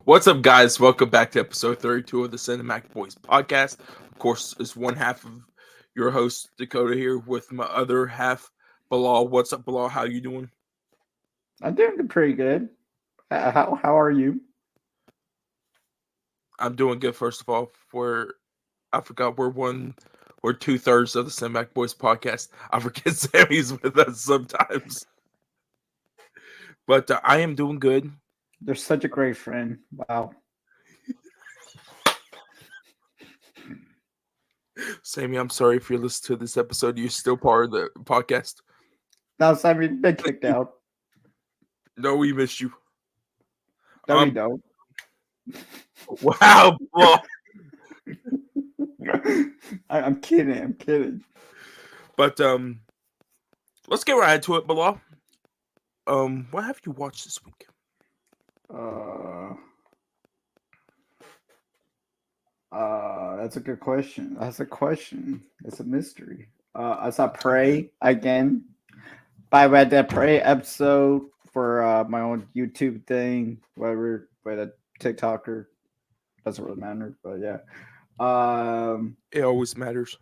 What's up, guys? Welcome back to episode 32 of the Cinematic Boys podcast. Of course, it's one half of your host, Dakota, here with my other half, Bilal. What's up, Bilal? How you doing? I'm doing pretty good. How are you? I'm doing good, first of all. I forgot we're two-thirds of the Cinematic Boys podcast. I forget Sammy's with us sometimes. But I am doing good. You're such a great friend. Wow. Sammy, I'm sorry if you're listening to this episode. You're still part of the podcast. Now Simon been kicked out. No, we missed you. No, we don't. Wow, Bilal. I'm kidding. I'm kidding. But let's get right into it, Bilal. What have you watched this week? Uh, that's a good question. That's a question. It's a mystery. I saw Prey again. I read that Prey episode for my own YouTube thing, whatever, with a TikToker. Doesn't really matter, but yeah. It always matters.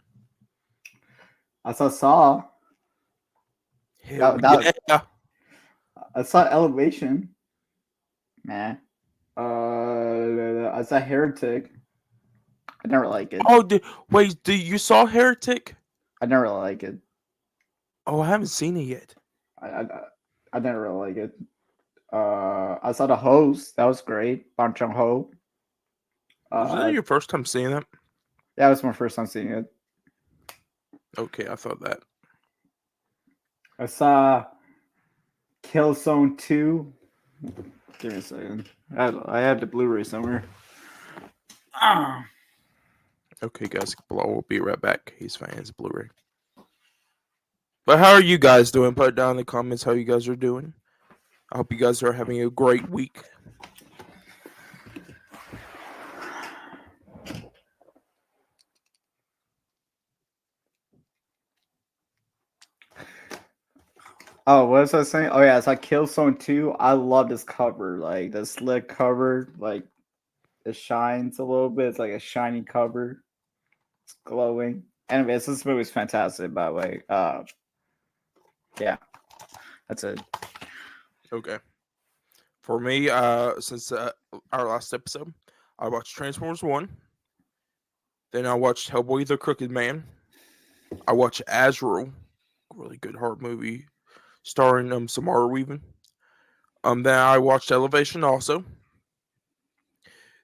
I saw. Hell That, yeah. I saw Elevation. Nah. I saw Heretic. I never like it. Oh, wait, you saw Heretic? I never really like it. Oh, I haven't seen it yet. I never really like it. I saw The Host. That was great. Bong Joon-ho. Was that your first time seeing it? Yeah, that was my first time seeing it. Okay, I thought that. I saw Killzone 2. Give me a second. I have the Blu-ray somewhere. Okay, guys, we'll be right back. He's fans Blu-ray. But how are you guys doing? Put down in the comments how you guys are doing. I hope you guys are having a great week. Oh, what was I saying? Oh yeah, it's like Killzone 2. I love this cover. Like the slick cover, like it shines a little bit. It's like a shiny cover. It's glowing. Anyways, this movie's fantastic, by the way. Yeah. That's it. Okay. For me, since our last episode, I watched Transformers 1. Then I watched Hellboy the Crooked Man. I watched Azrael, really good horror movie starring Samara Weaving. Then I watched Elevation also.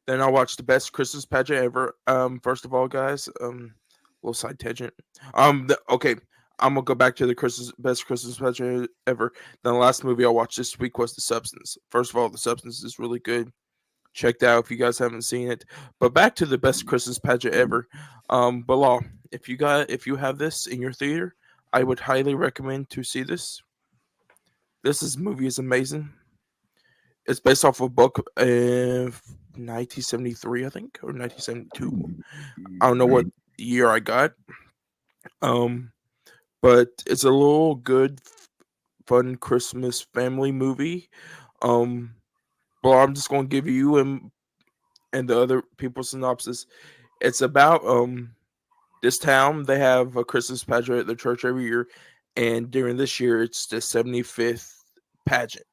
Then I watched the best Christmas pageant ever. First of all, guys, little side tangent. Okay, I'm gonna go back to the best Christmas pageant ever. Then the last movie I watched this week was The Substance. First of all, The Substance is really good. Check that out if you guys haven't seen it. But back to the best Christmas pageant ever. Bilal, if you have this in your theater, I would highly recommend to see this. This movie is amazing. It's based off a book of 1973, I think, or 1972. I don't know what year I got. Um, but it's a little good, fun Christmas family movie. Um, well, I'm just gonna give you and the other people synopsis. It's about this town. They have a Christmas pageant at their church every year, and during this year, it's the 75th pageant.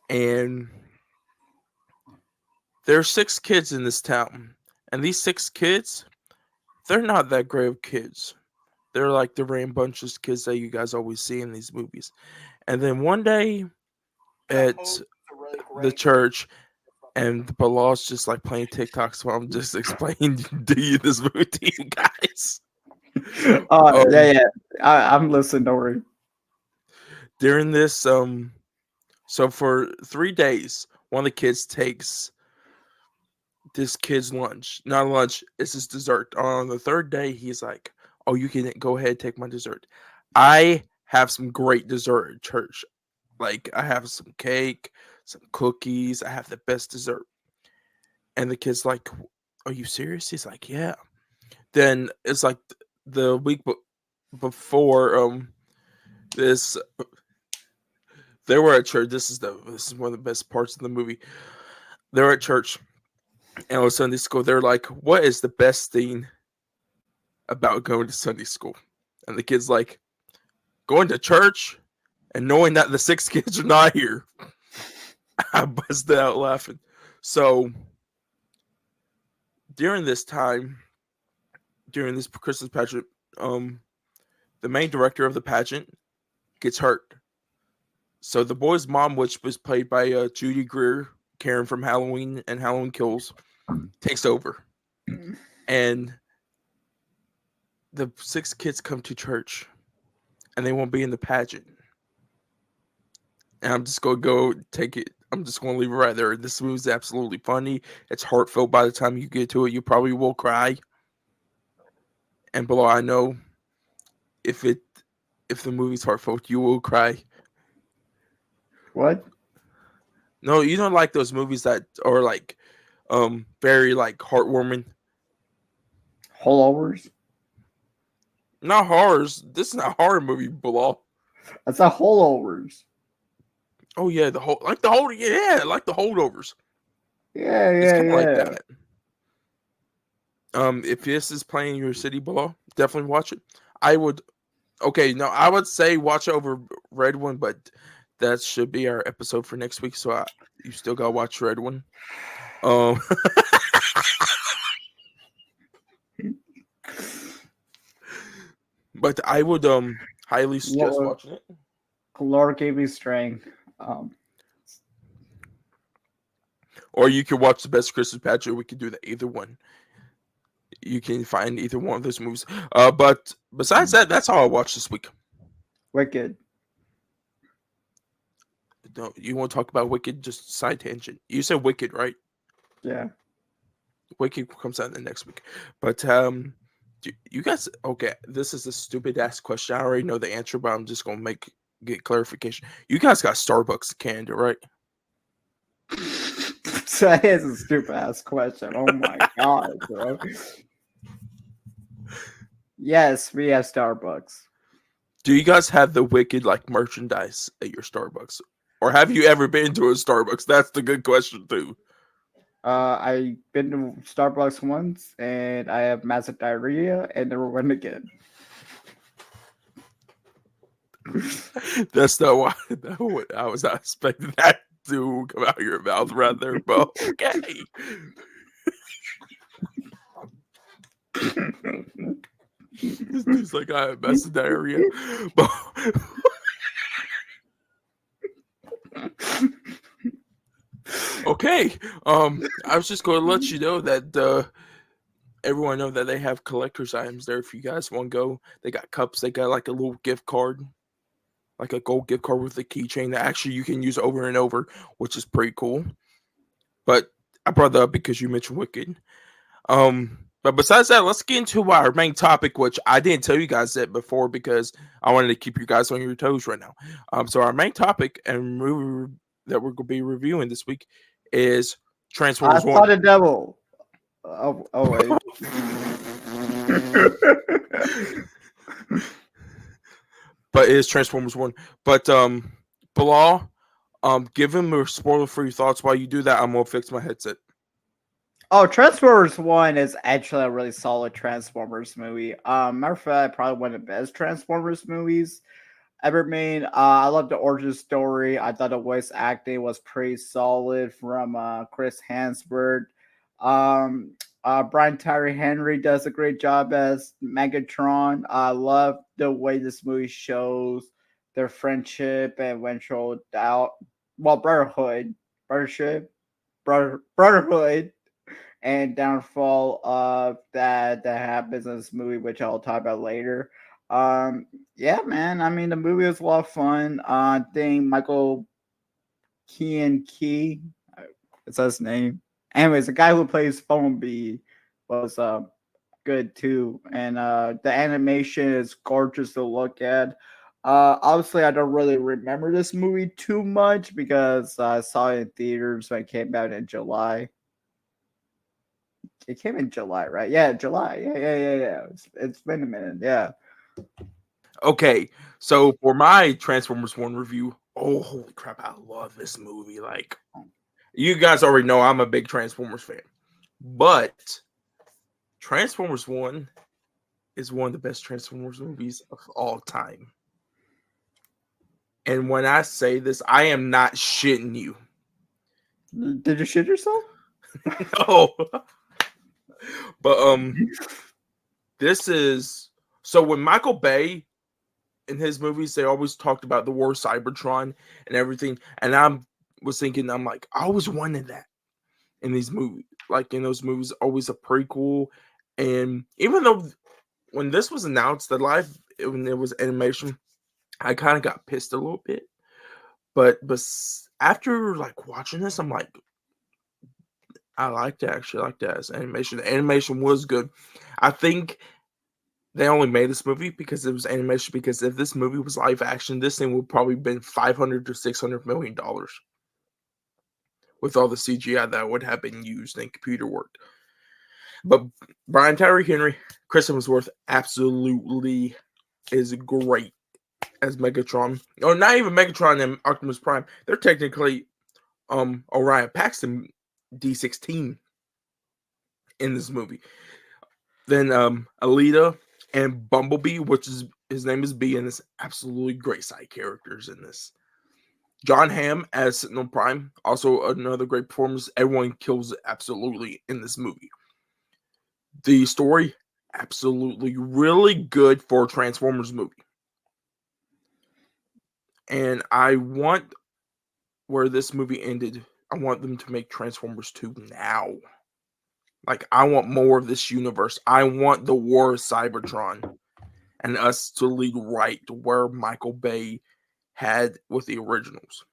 And there are 6 kids in this town, and these 6 kids, they're not that great of kids. They're like the rambunctious kids that you guys always see in these movies. And then one day at the church, and Bilal's just like playing TikTok, so I'm just explaining to you this movie to you guys. Yeah. I'm listening. Don't worry. During this, so for 3 days, one of the kids takes this kid's lunch. Not lunch, it's his dessert. On the third day, he's like, "Oh, you can go ahead and take my dessert." I have some great dessert at church. Like I have some cake, some cookies. I have the best dessert. And the kid's like, "Are you serious?" He's like, "Yeah." Then it's like the week before this they were at church. This is one of the best parts of the movie. they're at church and on Sunday school. They're like, "What is the best thing about going to Sunday school?" And the kid's like, "Going to church and knowing that the six kids are not here." I busted out laughing. So during this time, during this Christmas pageant, the main director of the pageant gets hurt. So the boy's mom, which was played by Judy Greer, Karen from Halloween and Halloween Kills, takes over, and the six kids come to church, and they won't be in the pageant. And I'm just gonna go take it. I'm just gonna leave it right there. This movie's absolutely funny. It's heartfelt. By the time you get to it, you probably will cry. And below, I know if the movie's heartfelt, you will cry. What? No, you don't like those movies that are like very like heartwarming. Holdovers? Not horrors. This is not a horror movie, Bilal. That's a holdovers. Oh yeah, the holdovers. Yeah, It's yeah, kind of like yeah. that. If this is playing in your city, Bilal, definitely watch it. I would. Okay, no, I would say watch it over Red One, but that should be our episode for next week. So you still gotta watch Red One. Um, but I would highly suggest Lord, watching it. Lord gave me strength. Or you could watch the best Christmas pageant. We could do that either one. You can find either one of those movies. But besides that, that's all I watched this week. Wicked. No, you want to talk about Wicked? Just side tangent. You said Wicked, right? Yeah. Wicked comes out the next week. But you guys, okay, this is a stupid ass question. I already know the answer, but I'm just gonna get clarification. You guys got Starbucks in Canada, right? That is a stupid ass question. Oh my god, bro. Yes, we have Starbucks. Do you guys have the Wicked like merchandise at your Starbucks? Or have you ever been to a Starbucks? That's the good question too. I've been to Starbucks once, and I have massive diarrhea, and never went again. That's not what I was not expecting that to come out of your mouth right there, but okay. This dude's like, I have massive diarrhea. But okay. I was just going to let you know that everyone know that they have collector's items there. If you guys want to go, they got cups. They got like a little gift card, like a gold gift card with a keychain that actually you can use over and over, which is pretty cool. But I brought that up because you mentioned Wicked. But besides that, let's get into our main topic, which I didn't tell you guys that before because I wanted to keep you guys on your toes right now. So our main topic and movie that we're going to be reviewing this week is I Transformers saw One. the devil. Oh wait. But it is Transformers One. But Bilal, give him your spoiler-free thoughts. While you do that, I'm gonna fix my headset. Oh, Transformers One is actually a really solid Transformers movie. Matter of fact, probably one of the best Transformers movies ever made. I love the origin story. I thought the voice acting was pretty solid from Chris Hansford. Um, Brian Tyree Henry does a great job as Megatron. I love the way this movie shows their friendship and eventual doubt. Well, brotherhood and downfall of that happens in this movie, which I'll talk about later. Yeah, man. I mean, the movie was a lot of fun. I think Michael Key, is that his name? Anyways, the guy who plays Bumblebee was good too, and the animation is gorgeous to look at. Obviously, I don't really remember this movie too much because I saw it in theaters when it came out in July. It came in July, right? Yeah, July. Yeah. It's been a minute. Yeah. Okay, so for my Transformers One review, oh holy crap, I love this movie. Like You guys already know I'm a big Transformers fan, but Transformers One is one of the best Transformers movies of all time. And when I say this, I am not shitting you. Did you shit yourself? No, but this is so when Michael Bay in his movies, they always talked about the war of Cybertron and everything. And I was thinking, I'm like, I always wanted that in these movies. Like in those movies, always a prequel. And even though when this was announced, when it was animation, I kind of got pissed a little bit. But after like watching this, I'm like, I liked it. Actually, I liked that as animation. The animation was good. I think they only made this movie because it was animation. Because if this movie was live action, this thing would probably been $500 to $600 million with all the CGI that would have been used and computer work. But Brian Tyree Henry, Chris Hemsworth absolutely is great as Megatron. Or not even Megatron and Optimus Prime. They're technically Orion Paxton D16 in this movie. Then Alita and Bumblebee, which is his name is B, and is absolutely great side characters in this. John Hamm as Sentinel Prime, also another great performance. Everyone kills it absolutely in this movie. The story, absolutely really good for a Transformers movie. And I want where this movie ended, I want them to make Transformers 2 now. Like, I want more of this universe. I want the War of Cybertron and us to lead right to where Michael Bay had with the originals.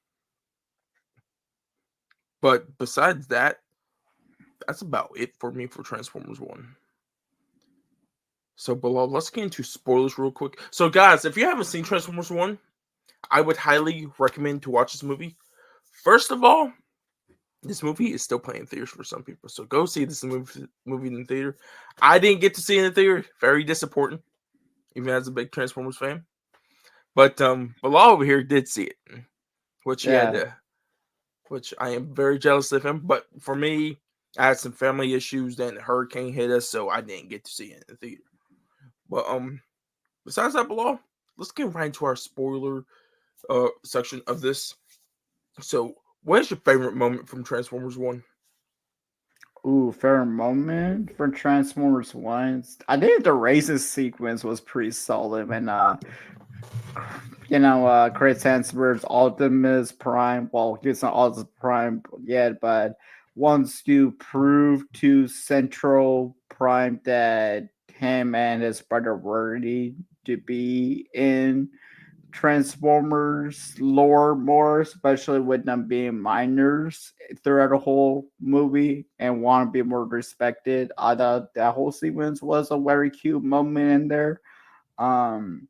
But besides that, that's about it for me for Transformers 1. So, Bilal, let's get into spoilers real quick. So, guys, if you haven't seen Transformers 1, I would highly recommend to watch this movie. First of all, this movie is still playing in theaters for some people. So, go see this movie in the theater. I didn't get to see it in the theater. Very disappointing, even as a big Transformers fan. But Bilal over here did see it, which he had Yeah. to, which I am very jealous of him. But for me, I had some family issues. Then the hurricane hit us, so I didn't get to see it in the theater. But besides that, Bilal, let's get right into our spoiler section of this. So, what is your favorite moment from Transformers One? Ooh, fair moment for Transformers One. I think the racing sequence was pretty solid, and Chris Hemsworth's Optimus Prime. Well, he's not Optimus Prime yet, but wants to prove to Central Prime that him and his brother worthy to be in Transformers lore more, especially with them being minors throughout the whole movie and want to be more respected. I thought that whole sequence was a very cute moment in there. Um,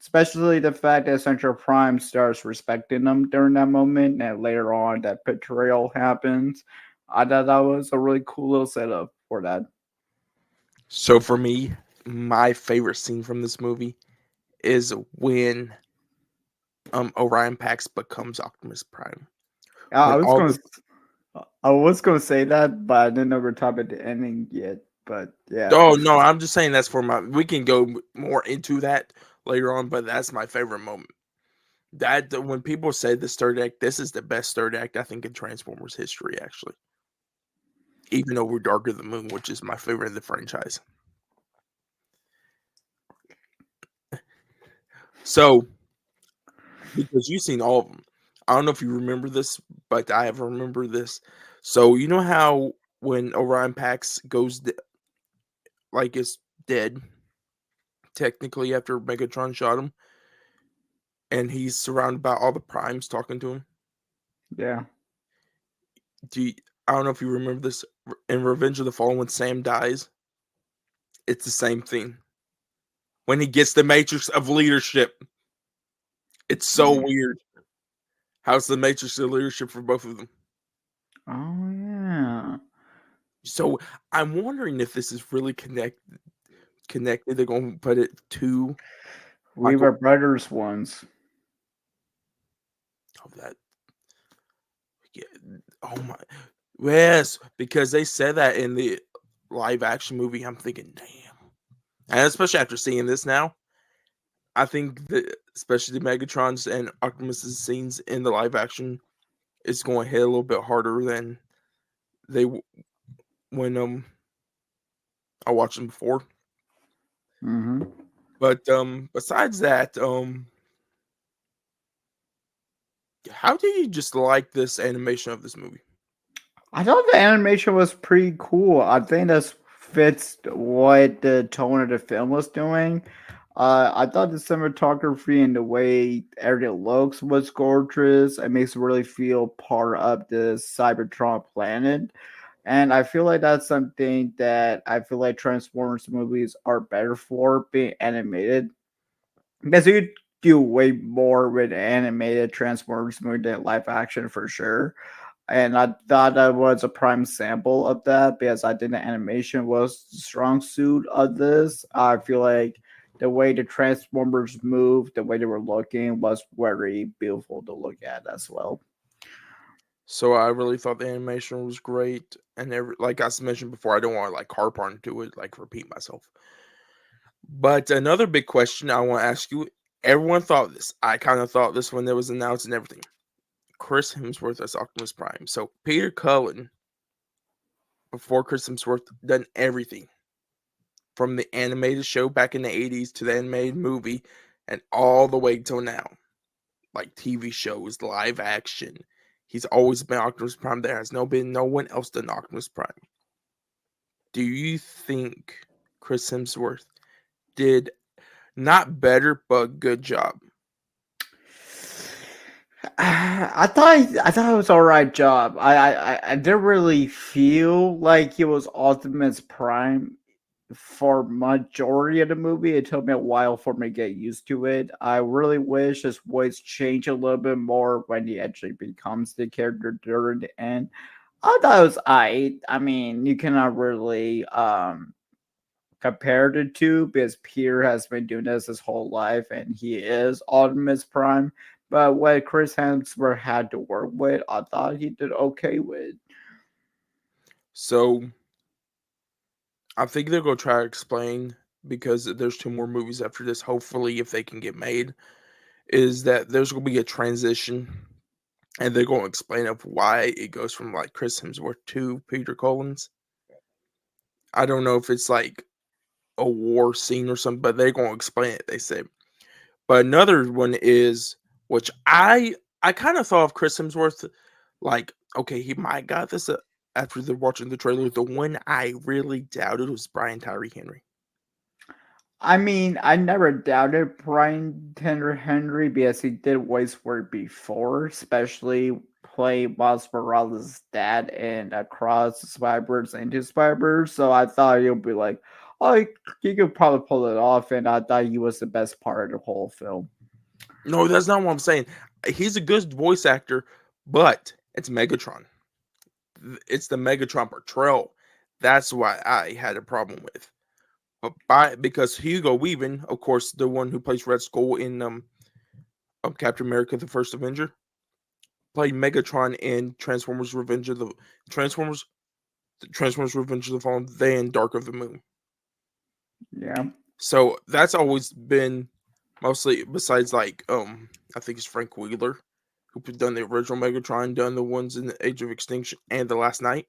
Especially the fact that Central Prime starts respecting them during that moment, and later on that betrayal happens. I thought that was a really cool little setup for that. So for me, my favorite scene from this movie is when Orion Pax becomes Optimus Prime. I When was all gonna, the I was gonna say that, but I didn't know we're talking about the ending yet. But yeah, oh no, I'm just saying that's for my. We can go more into that later on, but that's my favorite moment. That when people say this third act, this is the best third act I think in Transformers history. Actually, even over Darker the Moon, which is my favorite in the franchise. So because you've seen all of them, I don't know if you remember this, but I have remembered this. So you know how when Orion Pax goes like is dead technically after Megatron shot him, and he's surrounded by all the primes talking to him. yeah. Do you, I don't know if you remember this in Revenge of the Fallen when Sam dies. It's the same thing when he gets the Matrix of leadership. It's so Mm. weird. How's the Matrix of leadership for both of them? Oh yeah. So I'm wondering if this is really connected. They're going to put it to We Michael. were brothers once. Of that, Oh my, yes, because they said that in the live action movie. I'm thinking, damn, and especially after seeing this now, I think that especially the Megatron's and Optimus's scenes in the live action is going to hit a little bit harder than they when I watched them before. Hmm. But besides that, how do you just like this animation of this movie? I thought the animation was pretty cool. I think this fits what the tone of the film was doing. I thought the cinematography and the way everything looks was gorgeous. It makes it really feel part of the Cybertron planet. And I feel like that's something that I feel like Transformers movies are better for being animated. Because you could do way more with animated Transformers movie than live action for sure. And I thought that was a prime sample of that because I think the animation was the strong suit of this. I feel like the way the Transformers moved, the way they were looking was very beautiful to look at as well. So I really thought the animation was great, and like I mentioned before, I don't want to like harp on to it, like repeat myself. But another big question I want to ask you: everyone thought this. I kind of thought this when it was announced and everything. Chris Hemsworth as Optimus Prime. So Peter Cullen before Chris Hemsworth done everything from the animated show back in the 80s to the animated movie and all the way till now. Like TV shows, live action. He's always been Optimus Prime. There has been no one else than Optimus Prime. Do you think Chris Hemsworth did not better but good job? I thought it was all right job. I didn't really feel like he was Optimus Prime for majority of the movie. It took me a while for me to get used to it. I really wish his voice changed a little bit more when he actually becomes the character during the end. I thought it was I mean, you cannot really compare the two because Peter has been doing this his whole life and he is Optimus Prime. But what Chris Hemsworth had to work with, I thought he did okay with. So I think they're gonna try to explain because there's two more movies after this. Hopefully, if they can get made, is that there's gonna be a transition, and they're gonna explain of why it goes from like Chris Hemsworth to Peter Collins. I don't know if it's like a war scene or something, but they're gonna explain it. They say. But another one is which I kind of thought of Chris Hemsworth like okay he might got this after watching the trailer. The one I really doubted was Brian Tyree Henry. I mean, I never doubted Brian Tender Henry because he did voice work before, especially play Miles Morales' dad in Across the Spiders into Spiders. So I thought he'll be like, oh, he could probably pull it off, and I thought he was the best part of the whole film. No, that's not what I'm saying. He's a good voice actor, but it's Megatron. It's the Megatron portrayal. That's why I had a problem with. But because Hugo Weaving, of course, the one who plays Red Skull in Captain America: The First Avenger, played Megatron in Transformers, Transformers: Revenge of the Fallen, then Dark of the Moon. Yeah. So that's always been mostly besides like I think it's Frank Wheeler who done the original Megatron, done the ones in the Age of Extinction and the Last Night.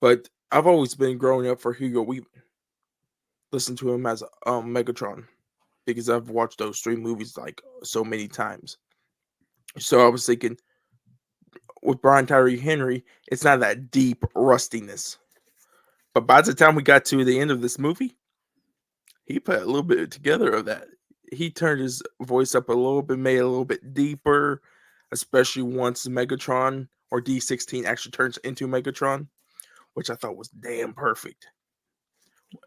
But I've always been growing up for Hugo Weaving. Listen to him as Megatron because I've watched those three movies like so many times. So I was thinking with Brian Tyree Henry, it's not that deep rustiness. But by the time we got to the end of this movie, he put a little bit together of that. He turned his voice up a little bit, made it a little bit deeper, especially once Megatron or D16 actually turns into Megatron, which I thought was damn perfect.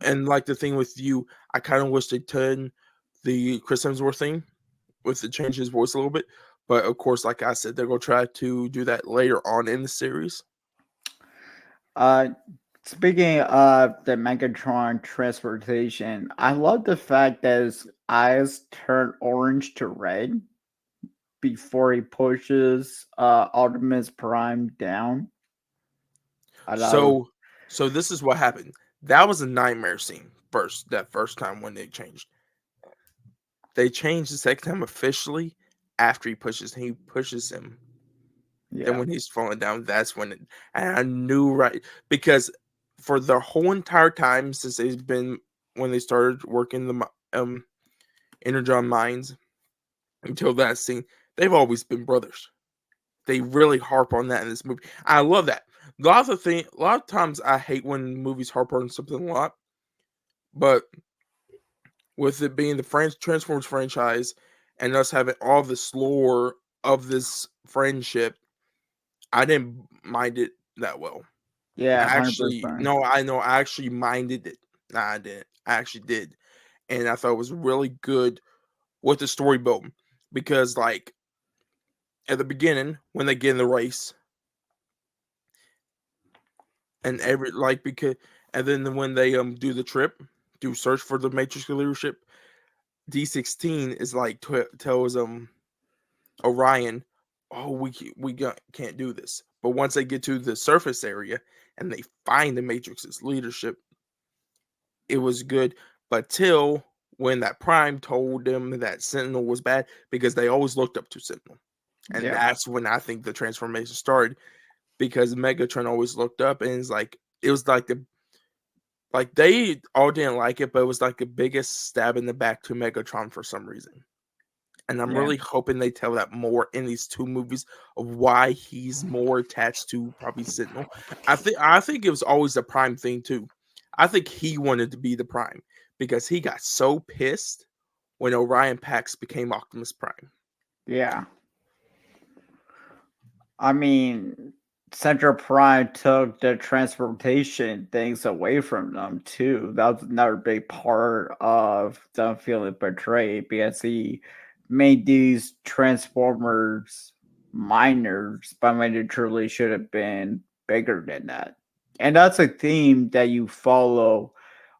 And like the thing with you, I kind of wish they done the Chris Hemsworth thing with the change his voice a little bit. But of course, like I said, they're gonna try to do that later on in the series. Uh, Speaking of the Megatron transportation, I love the fact that his eyes turn orange to red. before he pushes Optimus Prime down. I know. So, so this is what happened. That was a nightmare scene first. That first time when they changed, they changed the second time officially after he pushes him. Then Yeah. when he's falling down, that's when and I knew right because for the whole entire time since they've been when they started working the Energon mines until that scene, they've always been brothers. They really harp on that in this movie. I love that. A lot of times I hate when movies harp on something a lot, but with it being the Transformers franchise and us having all this lore of this friendship, I didn't mind it that well. Yeah, hundred Actually, percent. no, I know. I actually minded it. Nah, I didn't. I actually did, and I thought it was really good with the story built because, like, at the beginning when they get in the race and every like because and then when they do the trip, do search for the Matrix leadership, D16 is like tells Orion, oh can't do this. But once they get to the surface area and they find the Matrix's leadership, it was good. But till when that Prime told them that Sentinel was bad, because they always looked up to Sentinel. And Yeah. that's when I think the transformation started because Megatron always looked up and it's like it was like they all didn't like it, but it was like the biggest stab in the back to Megatron for some reason. And I'm Yeah. really hoping they tell that more in these two movies of why he's more attached to probably Sentinel. I think it was always a Prime thing too. I think he wanted to be the Prime because he got so pissed when Orion Pax became Optimus Prime. Yeah. I mean, Central Prime took the transportation things away from them too. That was another big part of them feeling betrayed because he made these Transformers minors, but when they truly should have been bigger than that. And that's a theme that you follow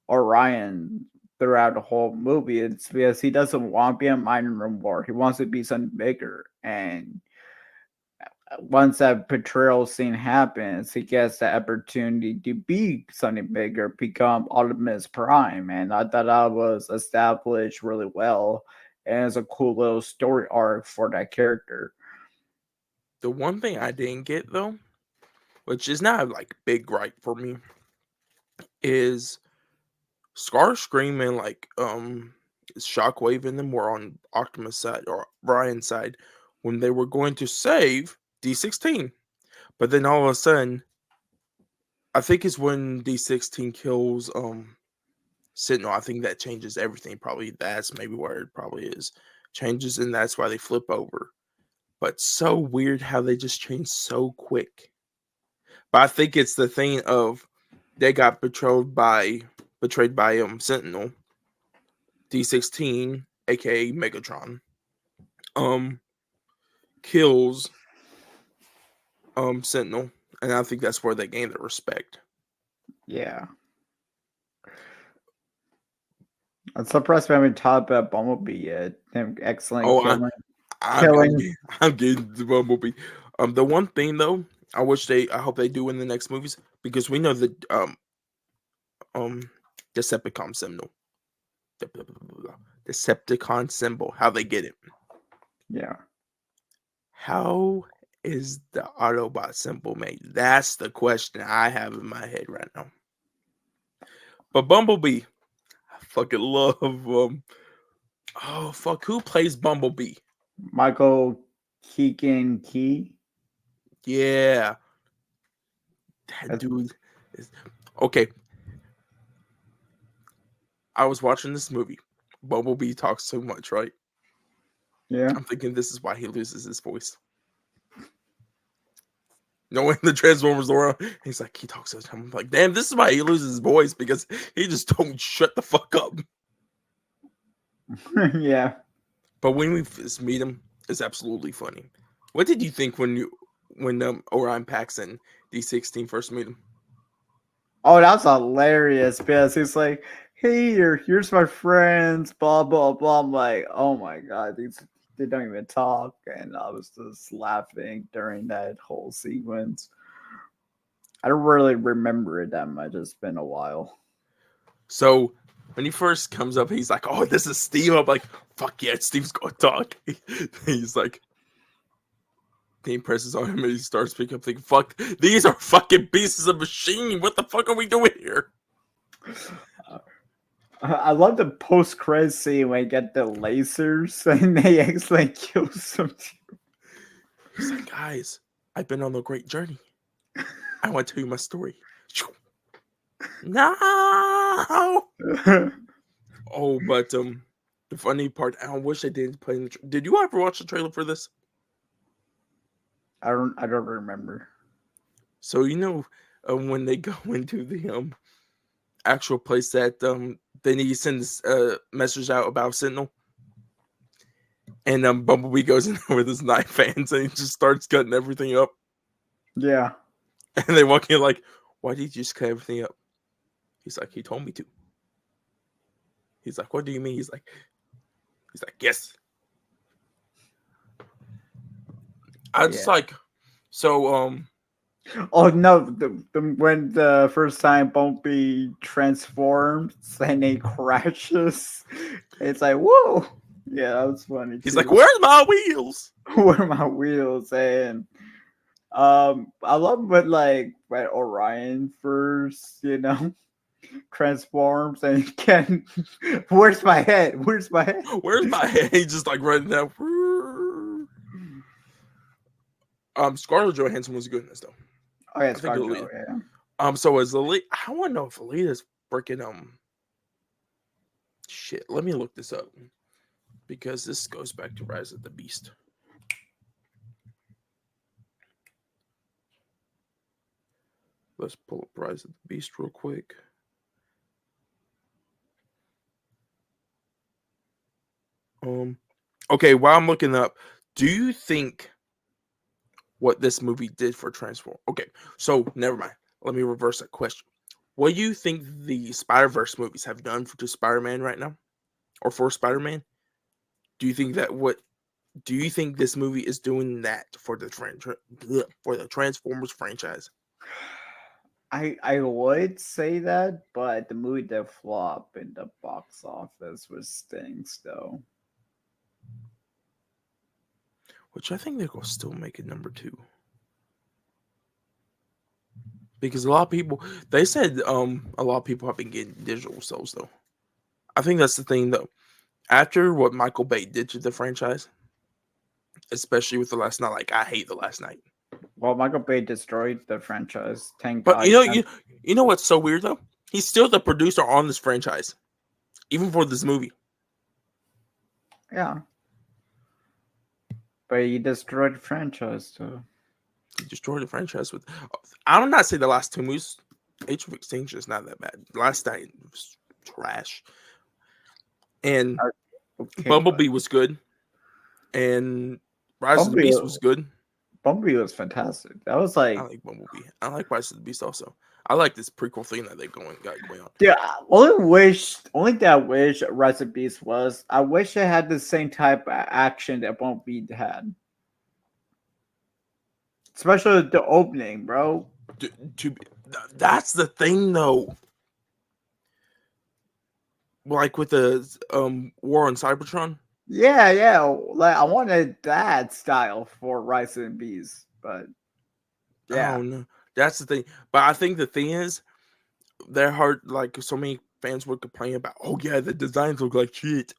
Orion throughout the whole movie. It's because he doesn't want to be a minor anymore. He wants to be something bigger. And once that betrayal scene happens, he gets the opportunity to be something bigger, become Optimus Prime. And I thought that was established really well. And it's a cool little story arc for that character. The one thing I didn't get though, which is not like big gripe for me, is Scar screaming like Shockwave and them were on Optimus side or Ryan's side when they were going to save D16. But then all of a sudden, I think it's when D16 kills Sentinel. I think that changes everything. Probably that's maybe where it probably is. Changes and that's why they flip over. But so weird how they just change so quick. But I think it's the thing of they got betrayed by Sentinel D16, aka Megatron, um, kills Sentinel, and I think that's where they gain their respect. Yeah. I'm surprised we haven't talked about Bumblebee yet. Him excellent Oh, killing. I'm, I'm, Killing. getting- I'm getting the Bumblebee. The one thing though, I hope they do in the next movies because we know the um Decepticon symbol, Decepticon symbol, how they get it. Yeah. How is the Autobot symbol made? That's the question I have in my head right now. But Bumblebee, I fucking love oh fuck, who plays Bumblebee? Michael Keegan Key. Yeah, that dude is okay. I was watching this movie. Bumblebee talks so much, right? Yeah. I'm thinking this is why he loses his voice. When the Transformers are around, he's like he talks so much. I'm like, damn, this is why he loses his voice because he just don't shut the fuck up. Yeah. But when we first meet him, it's absolutely funny. What did you think when Orion Pax and D16 first meet him? Oh, that's hilarious because he's like, hey, here's my friends, blah, blah, blah. I'm like, oh my God. they don't even talk, and I was just laughing during that whole sequence. I don't really remember it that much. It's been a while. So when he first comes up, he's like, "Oh, this is Steve." I'm like, "Fuck yeah, Steve's gonna talk." He's like, he presses on him and he starts picking up, thinking, "Fuck, these are fucking pieces of machine. What the fuck are we doing here?" I love the post credit scene when you get the lasers and they actually kill some. He's like, "Guys, I've been on a great journey. I want to tell you my story." No. Oh, but the funny part, I wish I didn't play. Did you ever watch the trailer for this? I don't remember. So when they go into the actual place that they need to send this message out about Sentinel, and Bumblebee goes in there with his knife hands and he just starts cutting everything up, Yeah. and they walk in like, "Why did you just cut everything up?" He's like, "He told me to." He's like, "What do you mean?" He's like, "Yes." I just Yeah. like, so Oh no! When the first time Bumpy transforms and he crashes, it's like whoa! Yeah, that was funny he's like, too. "Where's my wheels?" Where are my wheels? And I love when Orion first, transforms and he can. Where's my head? Where's my head? Where's my head? He's just like running down. Scarlett Johansson was good in this though. Oh yeah, I think ScarJo. Alita. Yeah. So as Alita, I want to know if Alita's freaking shit. Let me look this up because this goes back to Rise of the Beast. Let's pull up Rise of the Beast real quick. Okay, while I'm looking up, do you think what this movie did for Transform? Okay, so never mind. Let me reverse that question. What do you think the Spider-Verse movies have done for Spider-Man right now, or for Spider-Man? Do you think that what? Do you think this movie is doing that for the Transformers franchise? I would say that, but the movie did flop in the box office, which stinks though. Which I think they're gonna still make it number 2 because a lot of people they said a lot of people have been getting digital sales though. I think that's the thing though. After what Michael Bay did to the franchise, especially with the last night, like I hate the last night. Well, Michael Bay destroyed the franchise. Thank But God. you know what's so weird though? He's still the producer on this franchise, even for this movie. Yeah, but he destroyed the franchise too. He destroyed the franchise with. I'm not saying the last 2 movies. Age of Extinction is not that bad. Last night was trash, and Okay, but Bumblebee was good, and Rise of the Bumblebee, Beast was good. Bumblebee was fantastic. That was I like, like Bumblebee. I like Rise of the Beast also. I like this prequel thing that they got going on. yeah. Only thing I wish Rise of Beast was, I wish it had the same type of action that Bumblebee had, especially the opening, bro. To that's the thing though. Like with the War on Cybertron. Yeah, yeah. Like I wanted that style for Rise of Beast, but I yeah, don't know. That's the thing. But I think the thing is, they're hard. Like so many fans would complain about. Oh yeah, the designs look like shit,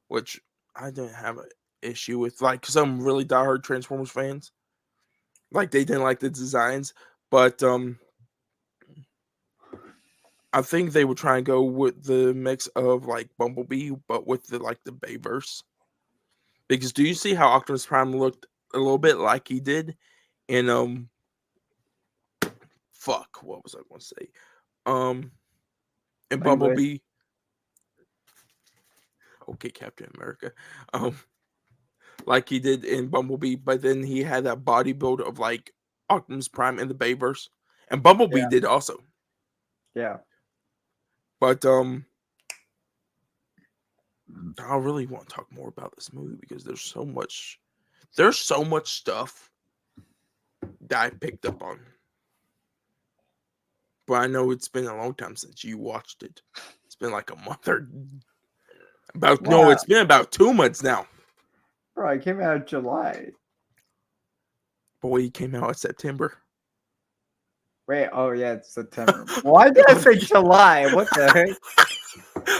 which I didn't have an issue with. Like some really diehard Transformers fans, like they didn't like the designs, but I think they would try and go with the mix of like Bumblebee, but with the Bayverse. Because do you see how Optimus Prime looked a little bit like he did in fuck, what was I going to say? Um, in anyway, Bumblebee, okay, Captain America, um, like he did in Bumblebee, but then he had that body build of like Optimus Prime in the Bayverse, and Bumblebee yeah, did also. yeah. But I really want to talk more about this movie because there's so much stuff that I picked up on. But I know it's been a long time since you watched it. It's been like a month or Wow, it's been about 2 months now. bro, it came out in July. Boy, came out in September. Wait, oh yeah, it's September. Why did I say July? What the heck?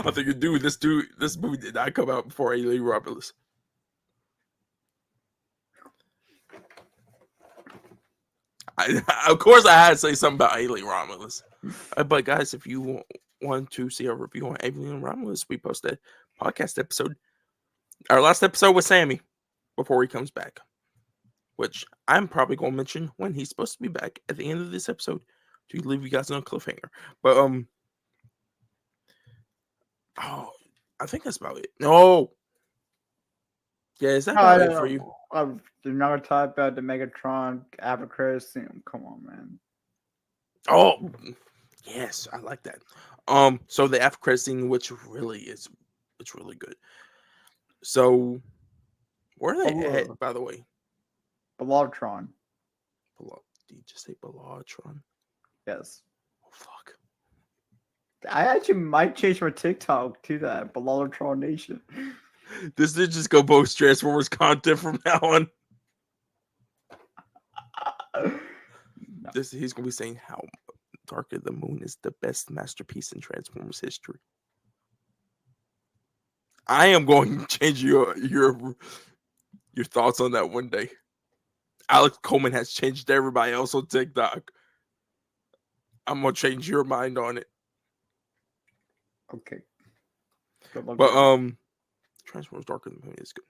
I think this movie did not come out before Alien Romulus. Of course, I had to say something about Alien Romulus. But guys, if you want to see our review on Alien Romulus, we posted a podcast episode. Our last episode with Sammy before he comes back, which I'm probably going to mention when he's supposed to be back at the end of this episode to leave you guys on a cliffhanger. But oh, I think that's about it. No, yeah, is that No, I about don't it for you? know. You're not talk about the Megatron Avocado scene. Come on, man. Oh, yes, I like that. So the after credit scene, which really is, it's really good. So where are they at, by the way? Belaltron. Did you just say Belatron? Yes. Oh fuck. I actually might change my TikTok to that Belaltron Nation. This did just go both Transformers content from now on. No. He's gonna be saying how Dark of the Moon is the best masterpiece in Transformers history. I am going to change your thoughts on that one day. Alex Coleman has changed everybody else on TikTok. I'm gonna change your mind on it. Okay. But Transformers Dark of the Moon is good.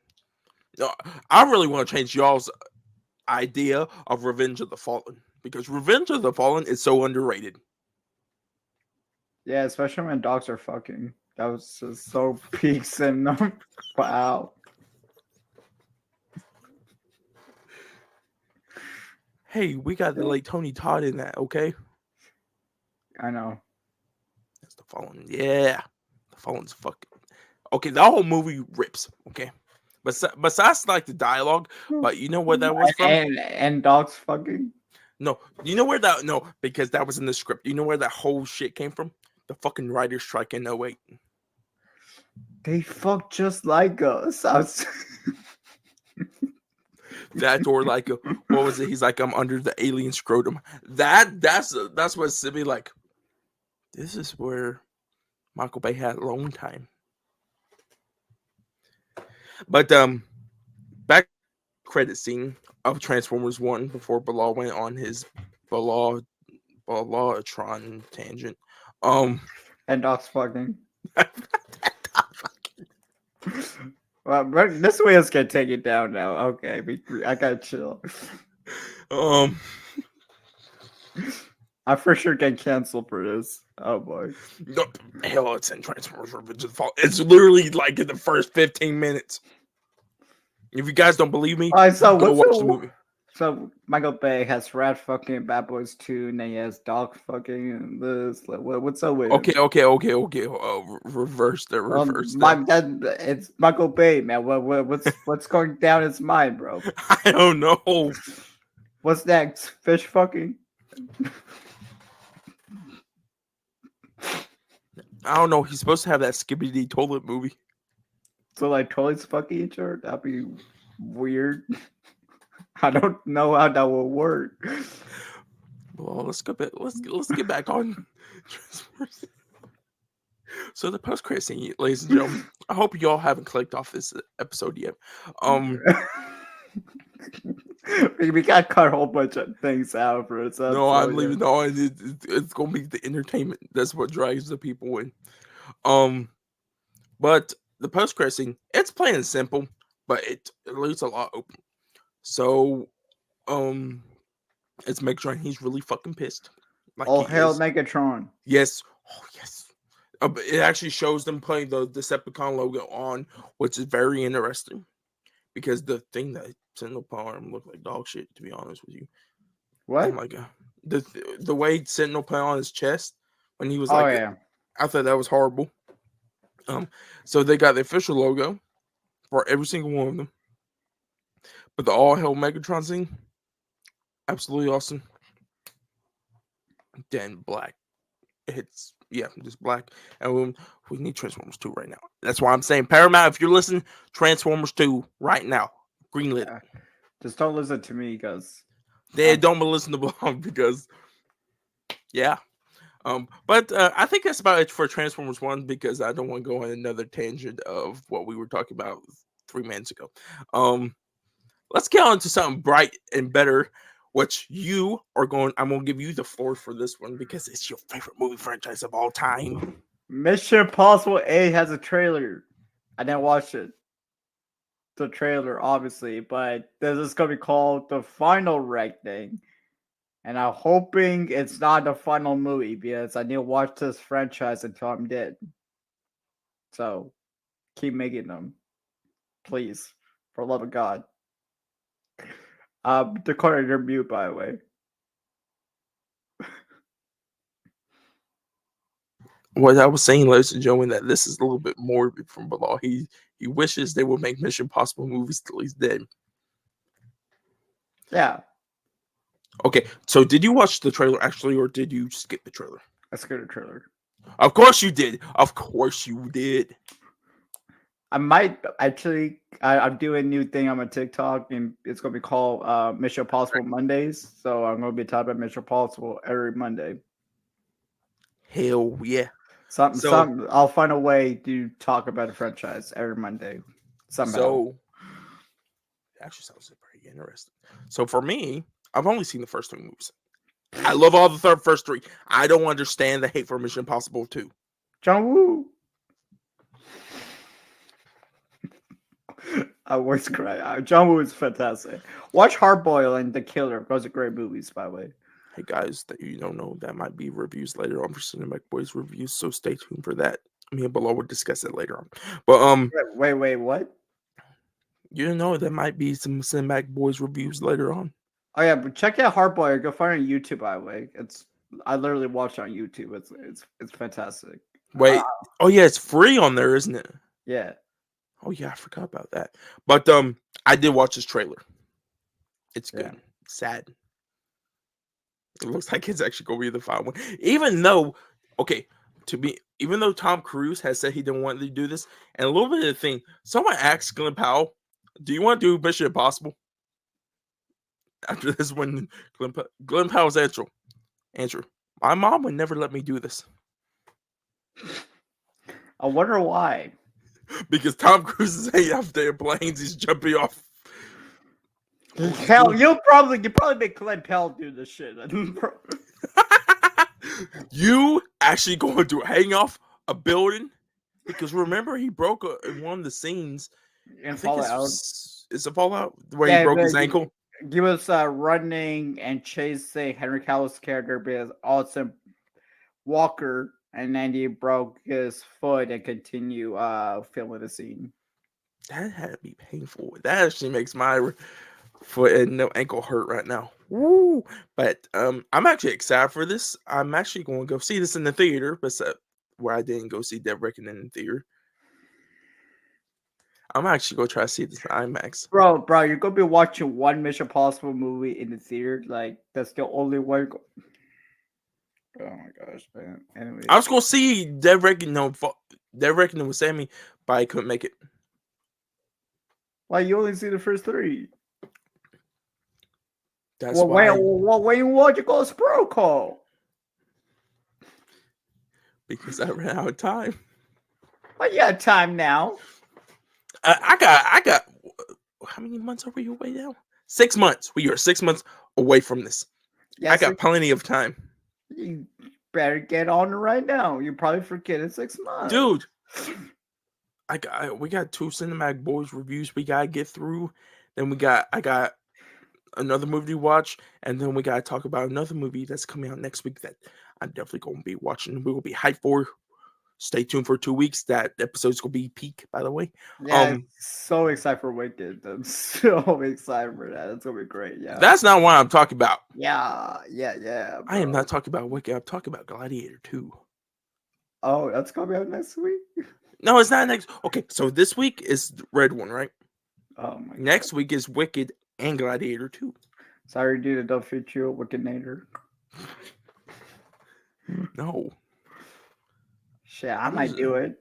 No, I really want to change y'all's idea of Revenge of the Fallen because Revenge of the Fallen is so underrated. Yeah, especially when dogs are fucking. That was just so peak cinema. Wow. Hey, we got to like Tony Todd in that, okay? I know. That's the Fallen. Yeah. The Fallen's fucking. Okay, the whole movie rips, okay? Besides like the dialogue, but you know where that was from? And dogs fucking. No, you know where that no, because that was in the script. You know where that whole shit came from? The fucking writer's strike in 08. They fuck just like us. That or like what was it? He's like, I'm under the alien scrotum. That's what Sibby like. This is where Michael Bay had alone time. But back credit scene of Transformers 1 before Bilal went on his Bilalatron tangent. And dogs fucking. Well, this way is gonna take it down now. Okay, I gotta chill. I for sure get canceled for this. Oh boy. No, hell, it's in Transformers Revenge of the Fall. It's literally like in the first 15 minutes. If you guys don't believe me, All right, so go watch the movie. So Michael Bay has Rat fucking Bad Boys 2, and then he has Dog fucking and this. Like, what's up with Okay. Reverse that. It's Michael Bay, man. What's going down his mind, bro? I don't know. What's next? Fish fucking? I don't know. He's supposed to have that Skibbity toilet movie. So like toilets fucking each other? That'd be weird. I don't know how that will work. Well, let's get back on Transformers. So the post credit scene, ladies and gentlemen. I hope y'all haven't clicked off this episode yet. We got cut a whole bunch of things out for us. No, I'm leaving on. It's gonna be the entertainment. That's what drives the people in. But the post credit scene, it's plain and simple, but it leaves a lot open. So, it's Megatron. He's really fucking pissed. Like hell, Megatron. Yes. Oh yes. It actually shows them playing the Decepticon logo on, which is very interesting. Because the thing that Sentinel Power looked like dog shit, to be honest with you. What? Oh my god. The way Sentinel put on his chest when he was like, I thought that was horrible. So they got the official logo for every single one of them, but the all hell Megatron scene, absolutely awesome. Then black, it's just black, and we need Transformers 2 right now. That's why I'm saying Paramount, if you're listening, Transformers 2 right now, greenlit. Yeah. Just don't listen to me because They don't listen to Blog because yeah. But I think that's about it for Transformers 1 because I don't want to go on another tangent of what we were talking about 3 minutes ago. Let's get on to something bright and better, which I'm going to give you the floor for this one because it's your favorite movie franchise of all time. Mission Impossible 8 has a trailer. I didn't watch it. The trailer, obviously, but this is gonna be called The Final Reckoning. And I'm hoping it's not the final movie because I need to watch this franchise until I'm dead. So keep making them. Please. For the love of God. Dakota, you're mute, by the way. What I was saying, ladies and gentlemen, that this is a little bit morbid from Bilal. He wishes they would make Mission Impossible movies till he's dead. Yeah. Okay, so did you watch the trailer actually, or did you skip the trailer? I skipped the trailer. Of course you did. Of course you did. I might actually. I'm doing a new thing on my TikTok, and it's gonna be called Mission Impossible Mondays. So I'm gonna be talking about Mission Impossible every Monday. Hell yeah. Some. I'll find a way to talk about a franchise every Monday. Somehow. So it actually sounds pretty interesting. So for me, I've only seen the first 3 movies. I love all the first 3. I don't understand the hate for Mission Impossible 2. John Woo. I was crying. John Woo is fantastic. Watch Hardboiled and The Killer. Those are great movies, by the way. Hey guys, that you don't know, that might be reviews later on for Cinematic Boys reviews, so stay tuned for that. Me and Below will discuss it later on. But Wait, what? you know that might be some Cinematic Boys reviews later on. Oh yeah, but check out Hardboiled. Go find it on YouTube, by the way. I literally watched it on YouTube. It's fantastic. Wait, oh yeah, it's free on there, isn't it? Yeah. Oh yeah, I forgot about that. But I did watch this trailer. It's good. Yeah. Sad. It looks like it's actually gonna be the final one. Even though Tom Cruise has said he didn't want to do this, and a little bit of the thing, someone asked Glenn Powell, do you want to do Mission Impossible? After this one, Glenn Powell's answer, my mom would never let me do this. I wonder why. Because Tom Cruise is hanging off their planes, he's jumping off. Hell, you probably make Glenn Powell do this shit. You actually going to hang off a building? Because remember, he broke in one of the scenes. In Fallout. It's a Fallout where he broke his ankle. He was running and chasing Henry Cavill's character because Alton Walker, and then he broke his foot and continue filming the scene. That had to be painful. That actually makes my foot and ankle hurt right now. Woo! But I'm actually excited for this. I'm actually going to go see this in the theater, but where I didn't go see Dead Reckoning in the theater. I'm actually going to try to see this in IMAX. Bro, you're going to be watching one Mission Impossible movie in the theater. Like, that's the only way. Oh my gosh, man. Anyway. I was going to see Dead Reckoning with Sammy, but I couldn't make it. Why, you only see the first 3? That's why. When you watch Ghost Protocol? Because I ran out of time. Well, you got time now. I got. How many months are we away now? 6 months. We are 6 months away from this. Yeah, I got plenty of time. You better get on it right now. You probably forget in 6 months, dude. We got 2 Cinematic Boys reviews we gotta get through. Then I got another movie to watch, and then we gotta talk about another movie that's coming out next week that I'm definitely gonna be watching. We will be hyped for. Stay tuned for 2 weeks. That episode's gonna be peak, by the way. Yeah, so excited for Wicked. I'm so excited for that. It's gonna be great. Yeah, that's not what I'm talking about. Yeah. Bro. I am not talking about Wicked. I'm talking about Gladiator 2. Oh, that's gonna be out next week. No, it's not next. Okay, so this week is the Red One, right? Oh my Next god. week is Wicked and Gladiator 2. Sorry, dude. Don't fit you, Wickednator. No. Shit, I What is might it? do it.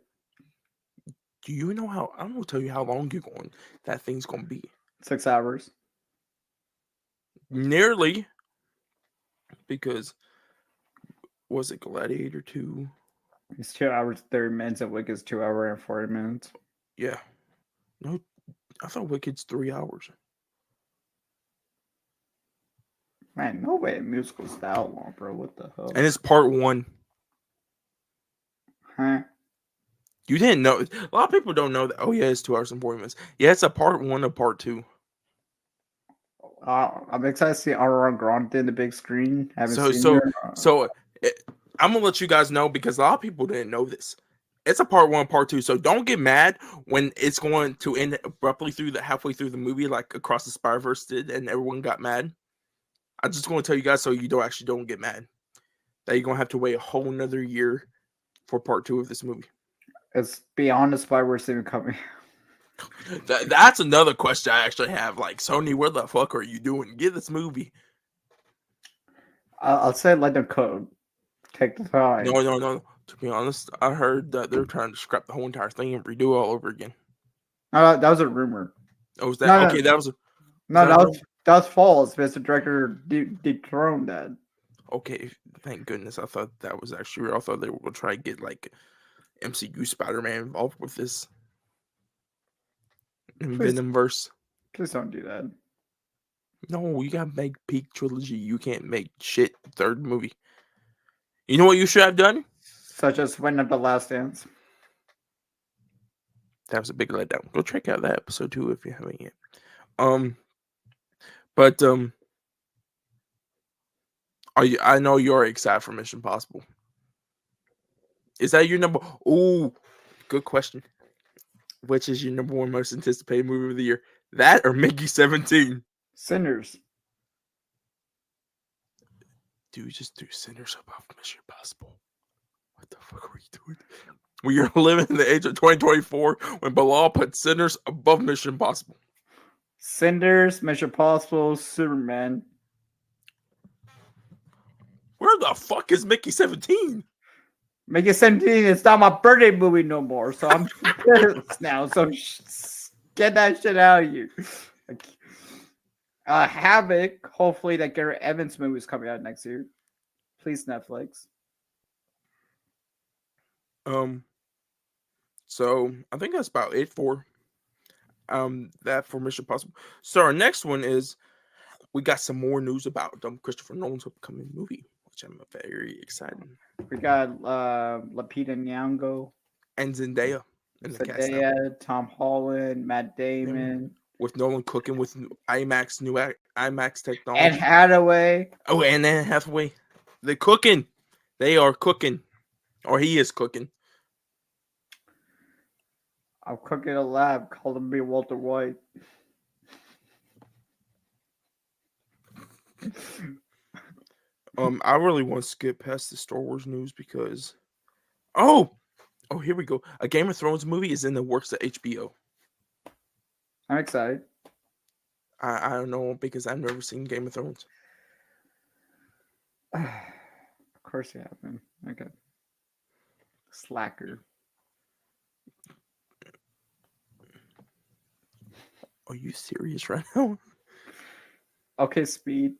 Do you know how? I'm gonna tell you how long you're going. That thing's gonna be 6 hours. nearly because was it Gladiator 2? It's 2 hours, 30 minutes, and Wicked's 2 hour and 40 minutes. Yeah. No, I thought Wicked's 3 hours. Man, no way a musical's that long, bro. What the hell? And it's part one. Huh? You didn't know. A lot of people don't know that. Oh yeah, it's 2 hours and 40 minutes. Yeah, it's a part one of part two. I'm excited to see Ariana Grande in the big screen. Haven't So seen so her. so I'm gonna let you guys know because a lot of people didn't know this. It's a part one, part two. So don't get mad when it's going to end abruptly through the halfway through the movie, like Across the Spider-Verse did, and everyone got mad. I just want to tell you guys so you don't get mad that you're gonna have to wait a whole another year for part two of this movie. It's beyond the Spider-Verse even coming. That's another question I actually have. Like, Sony, what the fuck are you doing? Get this movie. I'll say let them code. Take the time. No. To be honest, I heard that they're trying to scrap the whole entire thing and redo it all over again. No, that was a rumor. Oh, was that No, okay? no, That was no. a rumor? That was false. Mr. Director dethroned that. Okay, thank goodness. I thought that was actually real. I thought they were gonna try to get like MCU Spider-Man involved with this in Please, Venomverse. please don't do that. No, you gotta make peak trilogy. You can't make shit third movie. You know what you should have done? Such as when at the Last Dance. That was a big letdown. Go check out that episode too if you haven't yet. Um, but are you? I know you're excited for Mission Possible. Is that your number? Ooh, good question. Which is your number one most anticipated movie of the year? That or Mickey 17? Sinners. Dude, just do Sinners above Mission Possible. What the fuck are you doing? We are living in the age of 2024 when Bilal put Sinners above Mission Possible. Cinders, Mission Possible, Superman. Where the fuck is Mickey 17? Make it 17. It's not my birthday movie no more. So I'm pissed now. So get that shit out of you. Havoc. Hopefully that Garrett Evans movie is coming out next year. Please, Netflix. So I think that's about it for that for Mission Possible. So our next one is we got some more news about Christopher Nolan's upcoming movie, which I'm very excited. We got Lupita Nyong'o, And Zendaya in the cast now. Zendaya, Tom Holland, Matt Damon, With Nolan cooking with new IMAX technology. Anne Hathaway. Oh, and Anne Hathaway. They're cooking. They are cooking. Or he is cooking. I'm cooking a lab. Call him me Walter White. I really want to skip past the Star Wars news because oh, here we go. A Game of Thrones movie is in the works at HBO. I'm excited. I don't know because I've never seen Game of Thrones. Of course you have, man. Okay. Slacker. Are you serious right now? Okay, Speed.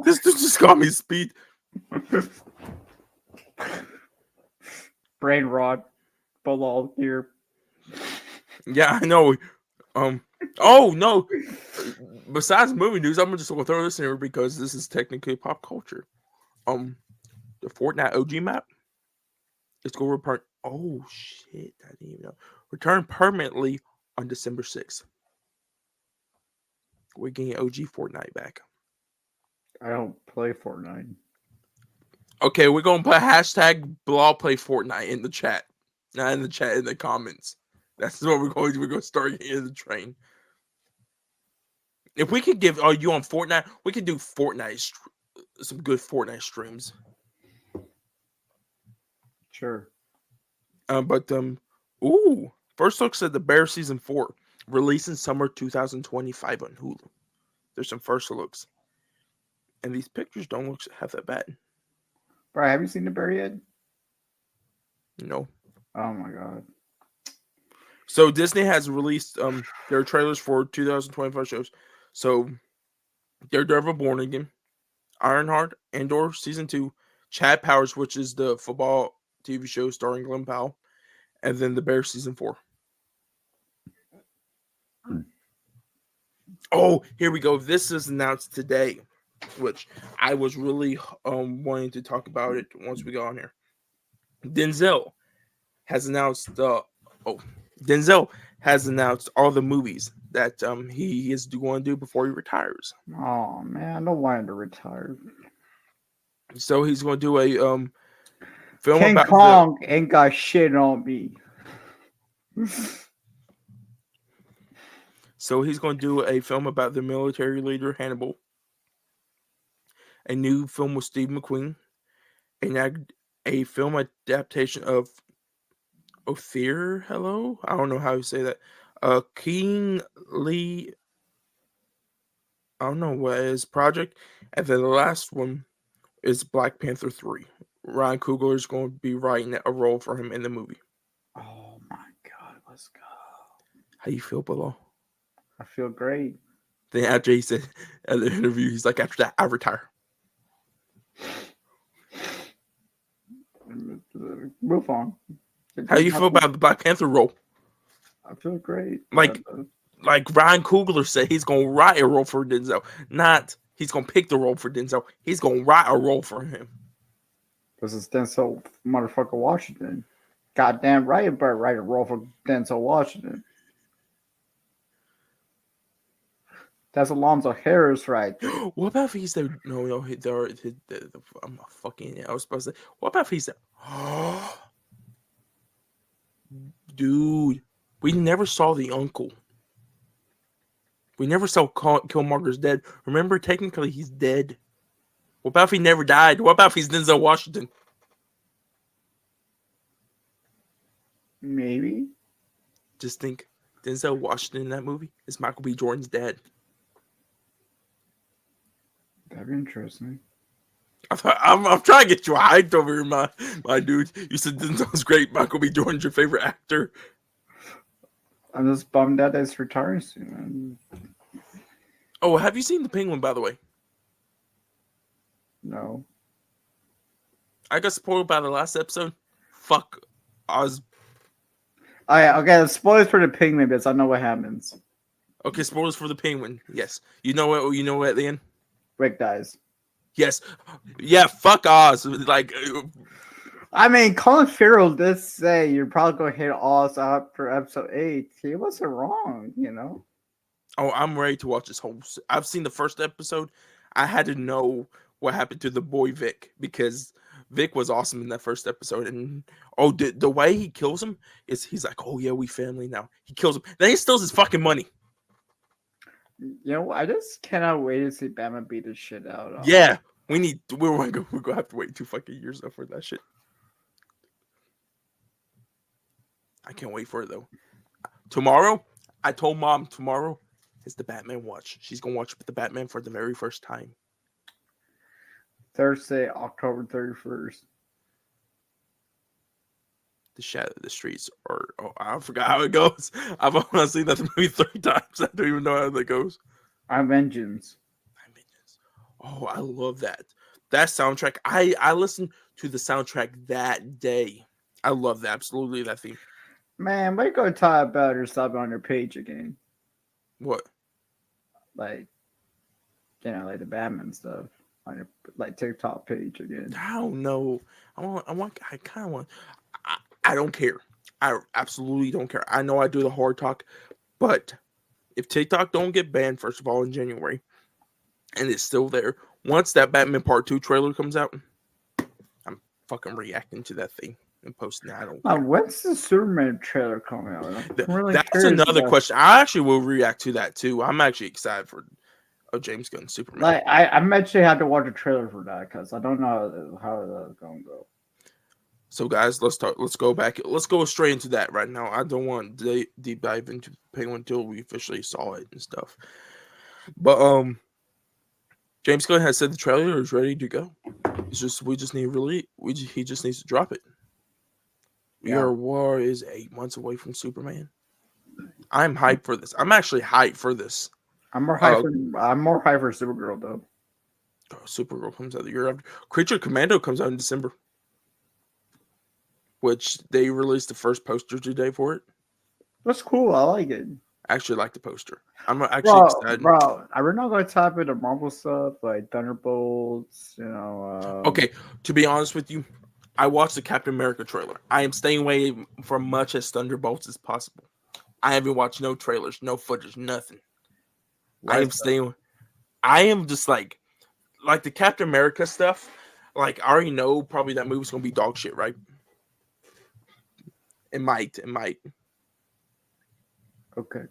This dude just called me Speed. Brain rot. Bilal here. Yeah, I know. Oh no. Besides movie news, I'm just gonna throw this in here because this is technically pop culture. The Fortnite OG map is going to return. Oh shit! I didn't even know. Return permanently on December 6th. We're getting OG Fortnite back. I don't play Fortnite. Okay, we're gonna put hashtag Bilal play Fortnite in the chat. Not in the chat, in the comments. That's what we're going to do. We're going to start getting the train. If we could give you on Fortnite, we could do some good Fortnite streams. Sure. Ooh, first looks at the Bear season 4, releasing summer 2025 on Hulu. There's some first looks, and these pictures don't look half that bad. Bro, have you seen the bear yet? No. Oh my god. So Disney has released their trailers for 2025 shows. So Daredevil Born Again, Ironheart, Andor season 2, Chad Powers, which is the football TV show starring Glenn Powell, and then the Bear season 4. Oh, here we go. This is announced today, which I was really wanting to talk about it once we go on here. Denzel has announced Denzel has announced all the movies that he is going to do before he retires. Oh man, I don't want him to retire. So he's going to do a film King about Kong ain't got shit on me. So he's going to do a film about the military leader Hannibal, a new film with Steve McQueen, a film adaptation of Ophir. Hello, I don't know how you say that. King Lee. I don't know what his project, and then the last one is Black Panther 3. Ryan Coogler is going to be writing a role for him in the movie. Oh my god, let's go. How you feel, Bilal? I feel great. Then after he said at the interview, he's like, after that, I retire. Move on. How you feel about the Black Panther role? I feel great. Like Ryan Coogler said, he's going to write a role for Denzel. Not he's going to pick the role for Denzel. He's going to write a role for him. This is Denzel motherfucker Washington. Goddamn right, but write a role for Denzel Washington. That's Alonzo Harris right there. What about if he's the I'm a fucking. I was supposed to say. What about if he's the dude? We never saw the uncle. We never saw Killmonger's dead. Remember, technically, he's dead. What about if he never died? What about if he's Denzel Washington? Maybe. Just think, Denzel Washington in that movie is Michael B. Jordan's dad. That'd be interesting. I'm trying to get you hyped over here, my dude. You said Denzel's great. Michael B. Jordan's your favorite actor. I'm just bummed that it's retiring soon. Oh, have you seen The Penguin, by the way? No. I got spoiled by the last episode. Fuck Oz. Oh, yeah, okay, spoilers for the Penguin bits. I know what happens. Okay, spoilers for The Penguin. Yes. You know what? You know what at the end? Rick dies. Yes. Yeah, fuck Oz. Like, I mean, Colin Farrell did say you're probably going to hit Oz up for episode 8. He wasn't wrong, you know? oh, I'm ready to watch this whole. I've seen the first episode. I had to know what happened to the boy Vic because Vic was awesome in that first episode. And the way he kills him is he's like, oh yeah, we family now. He kills him. Then he steals his fucking money. You know, I just cannot wait to see Batman beat the shit out of. Yeah, we're gonna have to wait 2 fucking years though for that shit. I can't wait for it though. Tomorrow, I told Mom tomorrow is the Batman watch. She's gonna watch the Batman for the very first time. Thursday, October 31st. The Shadow of the Streets, or I forgot how it goes. I've only seen that movie 3 times. I don't even know how that goes. I'm Vengeance. Oh, I love that. That soundtrack. I listened to the soundtrack that day. I love that. Absolutely that theme. Man, we go talk about your stuff on your page again. What? Like, you know, like the Batman stuff on your like TikTok page again. I don't know. I kind of want. I don't care. I absolutely don't care. I know I do the hard talk, but if TikTok don't get banned, first of all, in January, and it's still there, once that Batman Part 2 trailer comes out, I'm fucking reacting to that thing and posting it. I don't care. When's the Superman trailer coming out? That's another question. I actually will react to that too. I'm actually excited for James Gunn Superman. Like, I'm actually have to watch a trailer for that because I don't know how that's going to go. So, guys, let's talk. Let's go back. Let's go straight into that right now. I don't want to deep dive into Penguin until we officially saw it and stuff. But James Gunn has said the trailer is ready to go. It's just we just need really he just needs to drop it. We Yeah. are war is 8 months away from Superman. I'm hyped for this. I'm actually hyped for this. I'm more Uh, hyped for Supergirl though. Supergirl comes out the year after. Creature Commando comes out in December, which they released the first poster today for it. That's cool. I like it. I actually like the poster. I'm actually Bro, excited. are we not going to tap into Marvel stuff like Thunderbolts? Okay, to be honest with you, I watched the Captain America trailer. I am staying away from much as Thunderbolts as possible. I haven't watched no trailers, no footage, nothing. I am staying. I am just like the Captain America stuff. Like I already know probably that movie's gonna be dog shit, right? It might. Okay.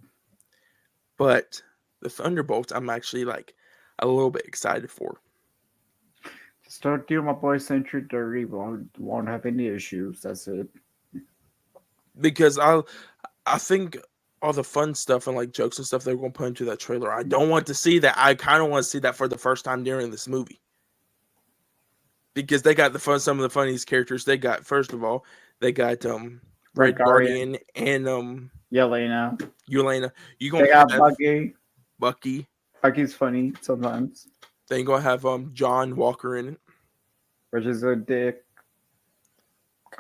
But the Thunderbolts, I'm actually like a little bit excited for. Just don't do my boy Century dirty. Won't have any issues. That's it. Because I think all the fun stuff and like jokes and stuff they're gonna put into that trailer. I don't want to see that. I kind of want to see that for the first time during this movie. Because they got some of the funniest characters. They got first of all, they got Red Guardian and Yelena. Yelena. You They gonna got have Bucky. Bucky. Bucky's funny sometimes. Then you gonna have John Walker in it. Which is a dick.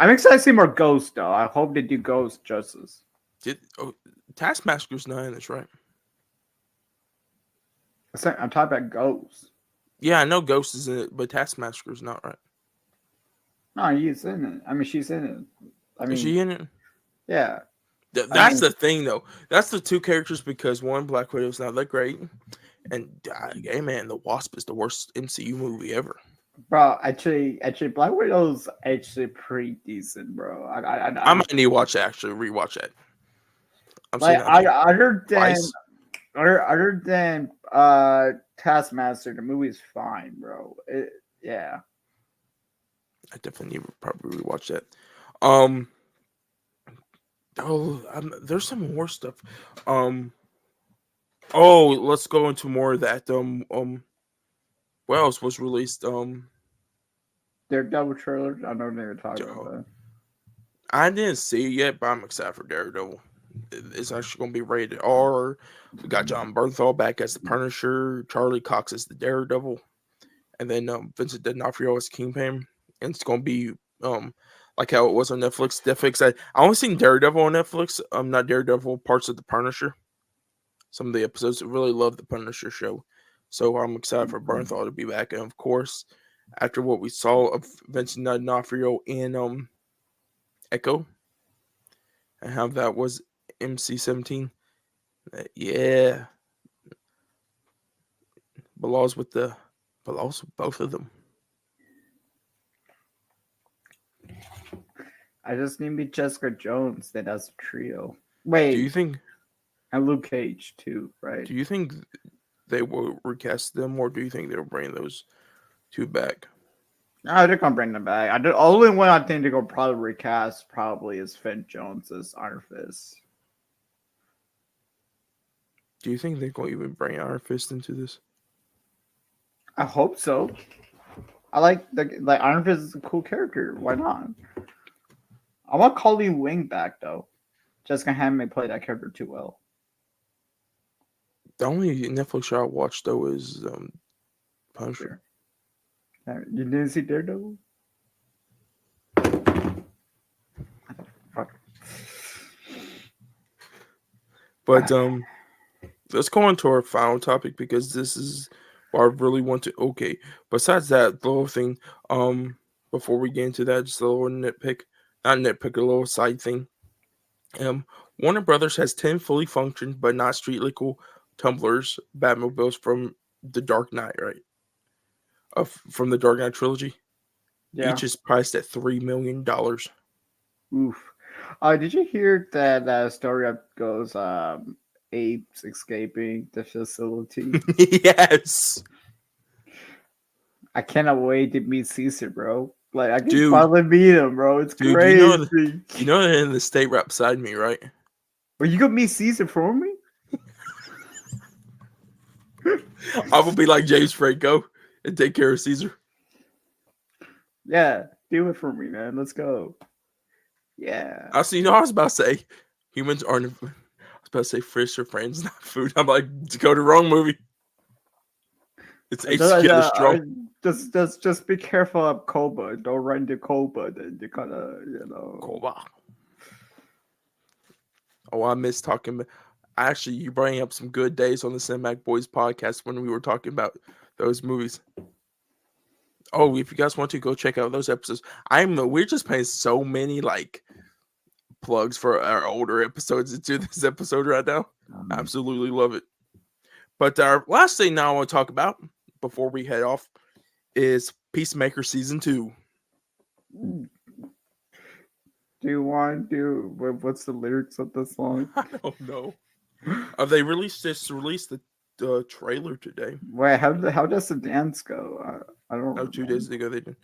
I'm excited to see more Ghosts though. I hope they do Ghost justice. Taskmaster's not in this, right? I'm talking about Ghost. Yeah, I know Ghost is in it, but Taskmaster's not, right? No, he's in it. I mean, she's in it. I mean, Is she in it? yeah. That's the thing, though. That's the two characters because one, Black Widow's not that great, and hey, man, the Wasp is the worst MCU movie ever. Bro, actually, Black Widow's actually pretty decent, bro. I might need to rewatch that. I'm like other than Taskmaster, the movie's fine, bro. Yeah. I definitely need to probably rewatch that. There's some more stuff. Let's go into more of that. What else was released? Daredevil trailer. I know they were talking about that. I didn't see it yet, but I'm excited for Daredevil. It's actually going to be rated R. We got John Bernthal back as the Punisher, Charlie Cox as the Daredevil, and then Vincent D'Onofrio as Kingpin. And it's going to be like how it was on Netflix. I only seen Daredevil on Netflix. Not Daredevil, parts of the Punisher. Some of the episodes. I really love the Punisher show, so I'm excited for Bernthal to be back. And of course, after what we saw of Vincent D'Onofrio in Echo, and how that was MC-17. Yeah. Bilal's with both of them. I just need to be Jessica Jones. Then that's a trio. Wait. Do you think? And Luke Cage too, right? Do you think they will recast them, or do you think they'll bring those two back? No, they're gonna bring them back. The only one I think they're gonna probably recast is Finn Jones as Iron Fist. Do you think they're going to even bring Iron Fist into this? I hope so. I like Iron Fist is a cool character. Why not? I want Colleen Wing back though. Jessica Hammond play that character too well. The only Netflix show I watched though is Punisher. You didn't see Daredevil? But let's go on to our final topic because this is what I really want to. Okay, besides that, the little thing. Before we get into that, just a little nitpick, not nitpick, a little side thing. Warner Brothers has 10 fully functioned but not street legal tumblers Batmobiles from the Dark Knight, right? From the Dark Knight trilogy. Yeah. Each is priced at $3 million. Oof. Did you hear that story up goes apes escaping the facility? Yes. I cannot wait to meet Caesar, bro. Like I can Dude, finally meet him, bro. It's dude, crazy. you know they're in the state right beside me, right? But you could meet Caesar for me? I will be like James Franco and take care of Caesar. Yeah, do it for me, man. Let's go. Yeah. Actually, you know, I was about to say humans aren't. I was about to say fish are friends, not food. I'm like, Dakota, wrong movie. It's Uh, H together strong. just be careful of Koba. Don't run into Koba. Then you kind of, Koba. Oh, I miss talking. Actually, you bring up some good days on the Cinemac Boys podcast when we were talking about those movies. Oh, if you guys want to go check out those episodes, we're just paying so many like plugs for our older episodes into this episode right now. Absolutely love it. But our last thing now I want to talk about before we head off is Peacemaker season 2. Do you want to? What's the lyrics of the song? I don't know. They released the trailer today. Wait, how does the dance go? I don't Oh, remember. 2 days ago they did.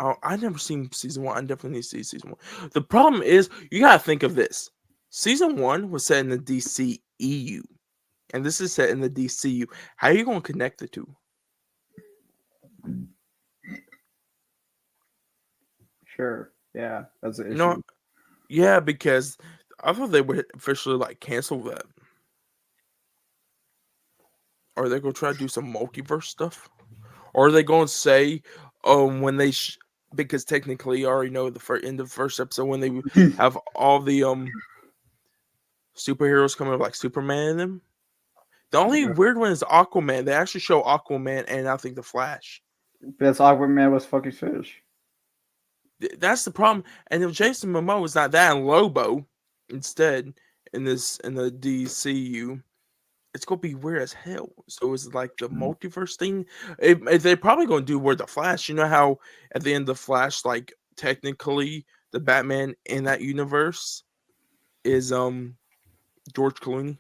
Oh, I never seen season 1. I definitely need to see season 1. The problem is you gotta think of this. Season 1 was set in the DCEU, and this is set in the DCU. How are you gonna connect the two? Sure. Yeah, that's an No, issue. yeah, because I thought they would officially like cancel that. Are they gonna try to do some multiverse stuff? Or are they gonna say, when they because technically you already know the end of the first episode when they have all the superheroes coming up like Superman in them. The only Yeah. weird one is Aquaman. They actually show Aquaman and I think the Flash. This awkward man was fucking fish. That's the problem. And if Jason Momoa is not that and Lobo instead in the DCU, it's gonna be weird as hell. So it's like the multiverse thing. They're probably gonna do where the Flash. You know how at the end of the Flash, like technically the Batman in that universe is George Clooney.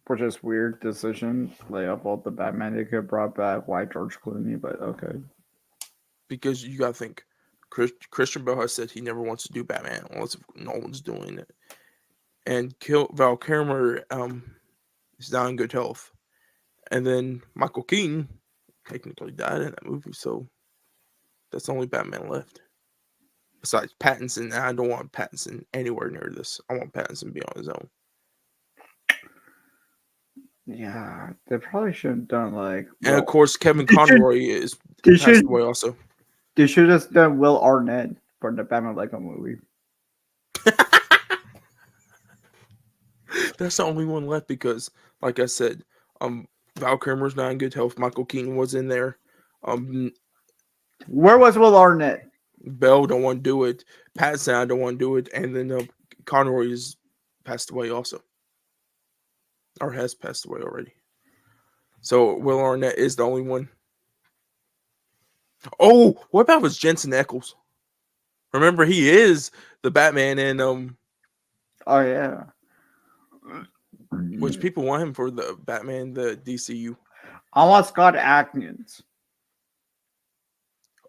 Which is weird decision. Like about the Batman, they could have brought back White George Clooney, but okay. Because you gotta think, Christian Bale has said he never wants to do Batman unless no one's doing it, and Val Kilmer is not in good health, and then Michael Keaton technically died in that movie, so that's the only Batman left. Besides Pattinson, and I don't want Pattinson anywhere near this. I want Pattinson to be on his own. Yeah, they probably should have done like And of well. course, Kevin They should. Conroy is They passed should. away also. They should have done Will Arnett for the Batman Lego movie. That's the only one left because, like I said, Val Kilmer's not in good health. Michael Keaton was in there. Where was Will Arnett? Bell don't want to do it. Pattinson I don't want to do it, and then Conroy is passed away also, or has passed away already. So Will Arnett is the only one. Oh, what about was Jensen Ackles? Remember, he is the Batman, and Oh yeah. which people want him for the Batman, the DCU. I want Scott Adkins.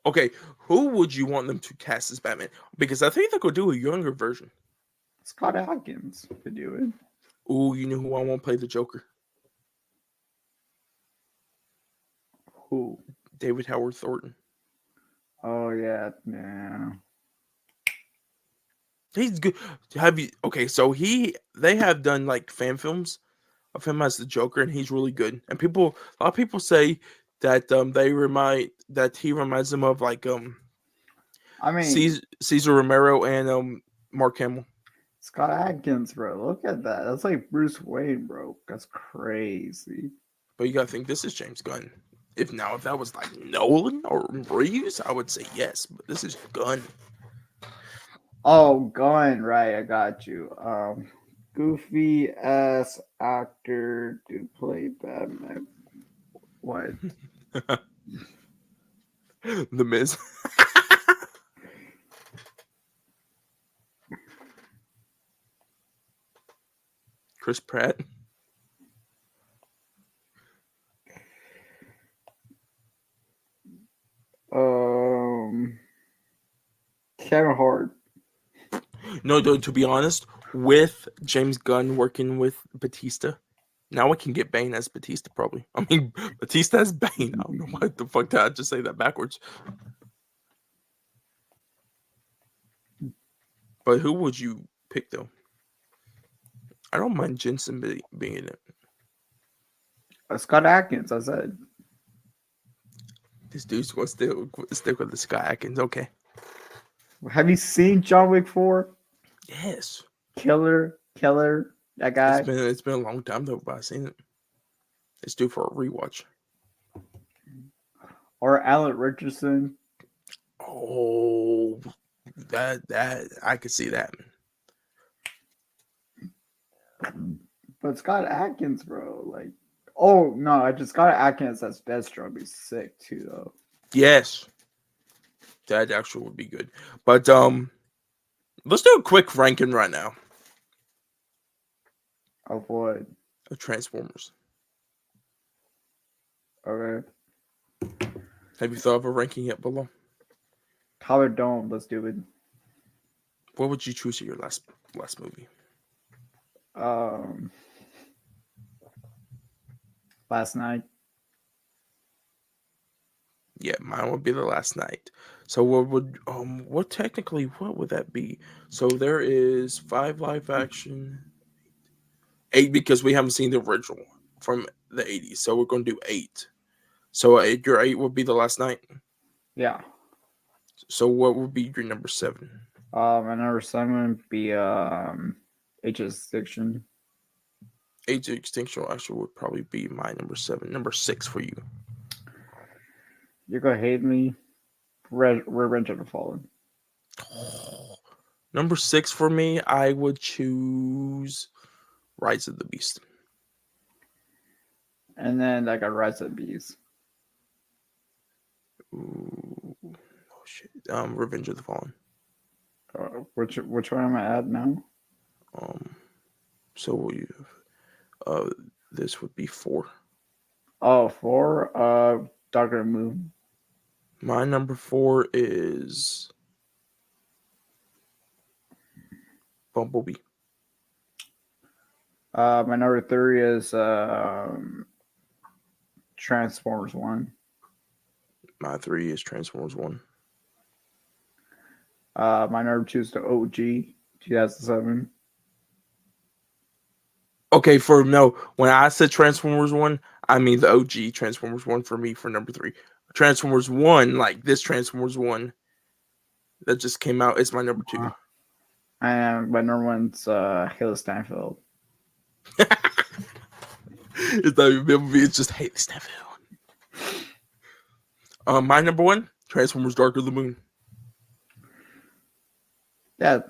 Okay, who would you want them to cast as Batman? Because I think they could do a younger version. Scott Adkins could do it. Ooh, you know who I want to play the Joker? Who? David Howard Thornton. Oh yeah, yeah. He's good. Have you? Okay, so they have done like fan films of him as the Joker, and he's really good. And a lot of people say that he reminds them of like I mean, Caesar Romero and Mark Hamill. Scott Adkins, bro. Look at that. That's like Bruce Wayne, bro. That's crazy. But you gotta think this is James Gunn. If that was like Nolan or Reeves, I would say yes. But this is Gunn. Oh, Gunn, right? I got you. Goofy ass actor to play Batman. What? The Miz. Chris Pratt. Kevin Hart. No, to be honest, with James Gunn working with Batista, now we can get Bane as Batista. Probably. I mean, Batista as Bane. I don't know why the fuck did I just say that backwards. But who would you pick though? I don't mind Jensen being in it. Scott Atkins, I said. This dude's gonna stick with the Scott Atkins. Okay. Have you seen John Wick 4? Yes. Killer, that guy. It's been a long time though, but I've seen it. It's due for a rewatch. Or Alan Richardson. Oh, that I could see that. But Scott Atkins, bro, like, oh no, I just Scott Atkins as Deathstroke is sick too, though. Yes, that actually would be good. But let's do a quick ranking right now Of what? of Transformers. Okay, Have you thought of a ranking yet, below? Tyler Dome. Let's do it. What would you choose for your last movie? Last night. Yeah, mine would be The Last Night. So what would that be? So there is 5 live action, 8 because we haven't seen the original from the 80s. So we're going to do 8. So your 8 would be The Last Night. Yeah. So what would be your number 7? My number 7 would be Age of Extinction. Age of Extinction actually would probably be my number 7. Number 6 for you. You're gonna hate me. Revenge of the Fallen. Number 6 for me, I would choose Rise of the Beast. And then I got Rise of the Beast. Ooh, oh shit. Revenge of the Fallen. Which one am I at now? So you this would be 4. Oh, 4. Darker Moon. My number 4 is Bumblebee. My number 3 is Transformers 1. My 3 is Transformers 1. My number 2 is the OG 2007. Okay, when I said Transformers 1, I mean the OG Transformers 1 for me for number 3. Transformers 1, like this Transformers 1 that just came out, is my number 2. And my number 1's Haley Steinfeld. It's not even Bumblebee, it's just Haley Steinfeld. My number 1, Transformers Dark of the Moon. Yeah.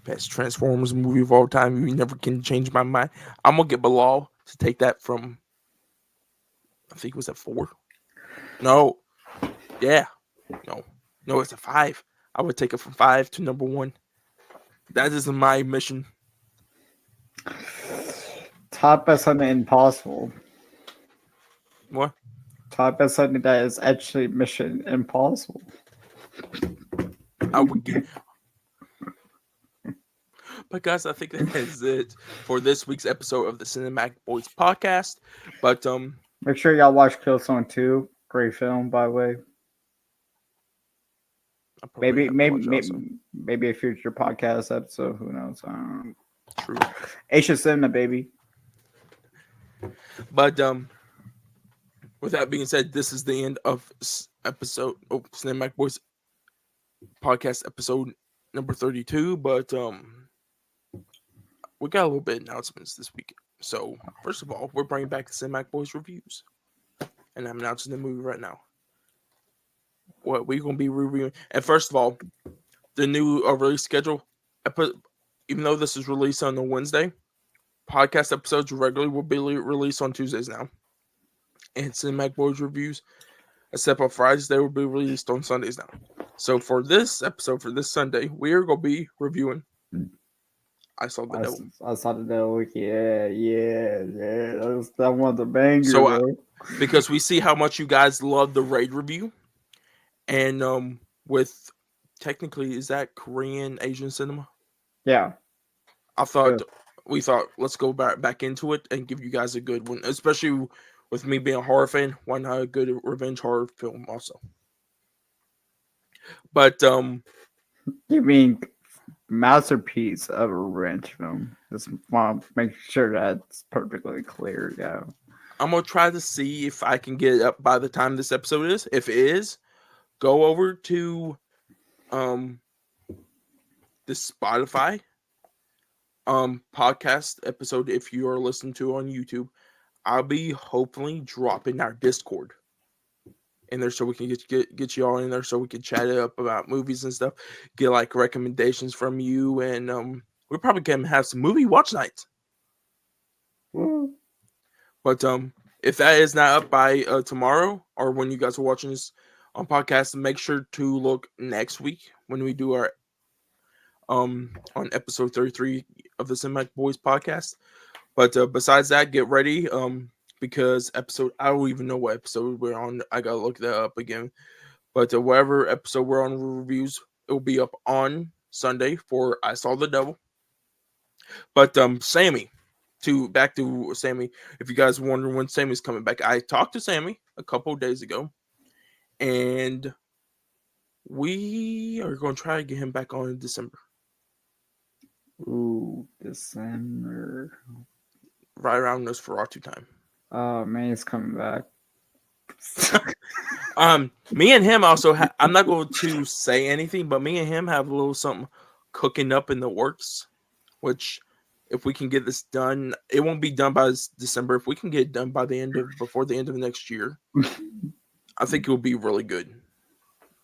Best Transformers movie of all time. You never can change my mind. I'm gonna get Bilal to take that from, I think it was at 4. No. Yeah. No, it's a 5. I would take it from 5 to number 1. That is my mission. Top best something impossible. What? Top best something that is actually Mission Impossible. I would get. But guys, I think that is it for this week's episode of the Cinematic Boys podcast. But make sure y'all watch Killzone 2. Great film, by the way. Maybe a future podcast episode. Who knows? True. Asia Cinema, baby. But with that being said, this is the end of Cinematic Boys podcast episode number 32. But we got a little bit of announcements this week. So first of all, we're bringing back the Cinematic Boys reviews, and I'm announcing the movie right now. What we're gonna be reviewing, and first of all, the new release schedule. Even though this is released on a Wednesday, podcast episodes regularly will be released on Tuesdays now, and Cinematic Boys reviews, except on Fridays, they will be released on Sundays now. So for this episode, for this Sunday, we are gonna be reviewing I Saw the Devil. I Saw the Devil. Yeah. That one's a banger. So because we see how much you guys love the Raid review, and with technically, is that Korean Asian cinema? Yeah. I Yeah. thought we thought let's go back into it and give you guys a good one, especially with me being a horror fan. Why not a good revenge horror film also? But You mean masterpiece of a revenge film? Just want to make sure that's perfectly clear. Yeah. I'm gonna try to see if I can get it up by the time this episode is. If it is, go over to um the Spotify podcast episode if you are listening to on YouTube. I'll be hopefully dropping our Discord in there so we can get you all in there so we can chat it up about movies and stuff, get like recommendations from you, and we probably can have some movie watch nights. Woo. But if that is not up by tomorrow or when you guys are watching this on podcast, make sure to look next week when we do our on episode 33 of the Cinematic Boys podcast. But besides that, get ready because episode, I don't even know what episode we're on. I gotta look that up again. But whatever episode we're on reviews, it will be up on Sunday for I Saw the Devil. But Sammy, back to Sammy. If you guys are wondering when Sammy's coming back, I talked to Sammy a couple of days ago, and we are going to try to get him back on in December, Ooh, December. right around Nosferatu time. Oh man, he's coming back. Me and him also. I'm not going to say anything, but me and him have a little something cooking up in the works, which. If we can get this done, it won't be done by December. If we can get it done by before the end of next year, I think it will be really good.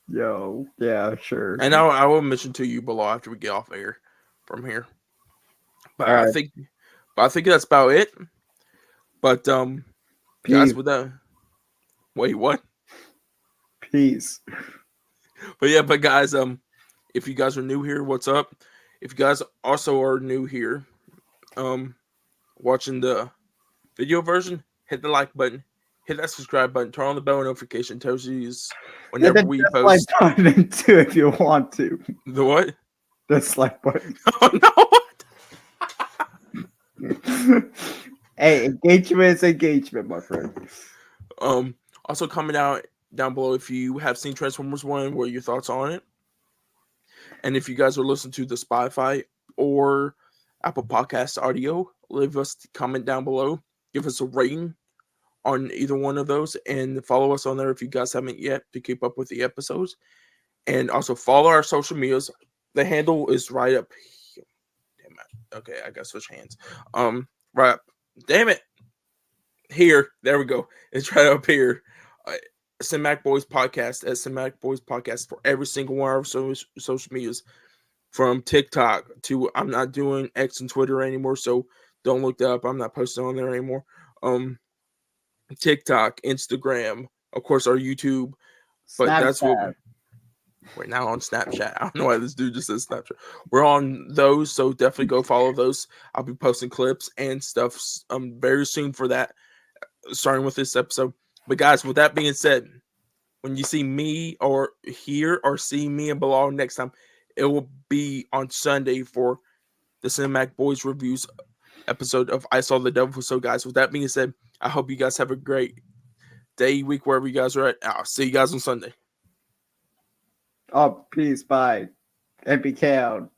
Yo, yeah, sure. And I will mention to you below after we get off air from here. But All I right. think that's about it. But guys, Peace. with that, wait, what? Peace. But yeah, but guys, if you guys are new here, what's up? If you guys also are new here, watching the video version, hit the like button, hit that subscribe button, turn on the bell notification, tells you Hit whenever the we dislike post button too if you want to. the what? Dislike button. Oh no! Hey, engagement is engagement, my friend. Also comment down below if you have seen Transformers 1, what are your thoughts on it? And if you guys are listening to the Spotify or Apple Podcast audio, leave us a comment down below. Give us a rating on either one of those and follow us on there if you guys haven't yet to keep up with the episodes. And also follow our social medias. The handle is right up here. Damn it. Okay, I gotta switch hands. Right up. Damn it. Here. There we go. It's right up here. Cinematic Boys Podcast at Cinematic Boys Podcast for every single one of our social medias. From TikTok to I'm not doing X and Twitter anymore, so don't look that up. I'm not posting on there anymore. TikTok, Instagram, of course, our YouTube. But that's what we're now on Snapchat. I don't know why this dude just says Snapchat. We're on those, so definitely go follow those. I'll be posting clips and stuff very soon for that, starting with this episode. But guys, with that being said, when you see me or hear or see me and Bilal next time, it will be on Sunday for the Cinematic Boys Reviews episode of I Saw the Devil. So guys, with that being said, I hope you guys have a great day, week, wherever you guys are at. I'll see you guys on Sunday. Oh, peace. Bye. And be count.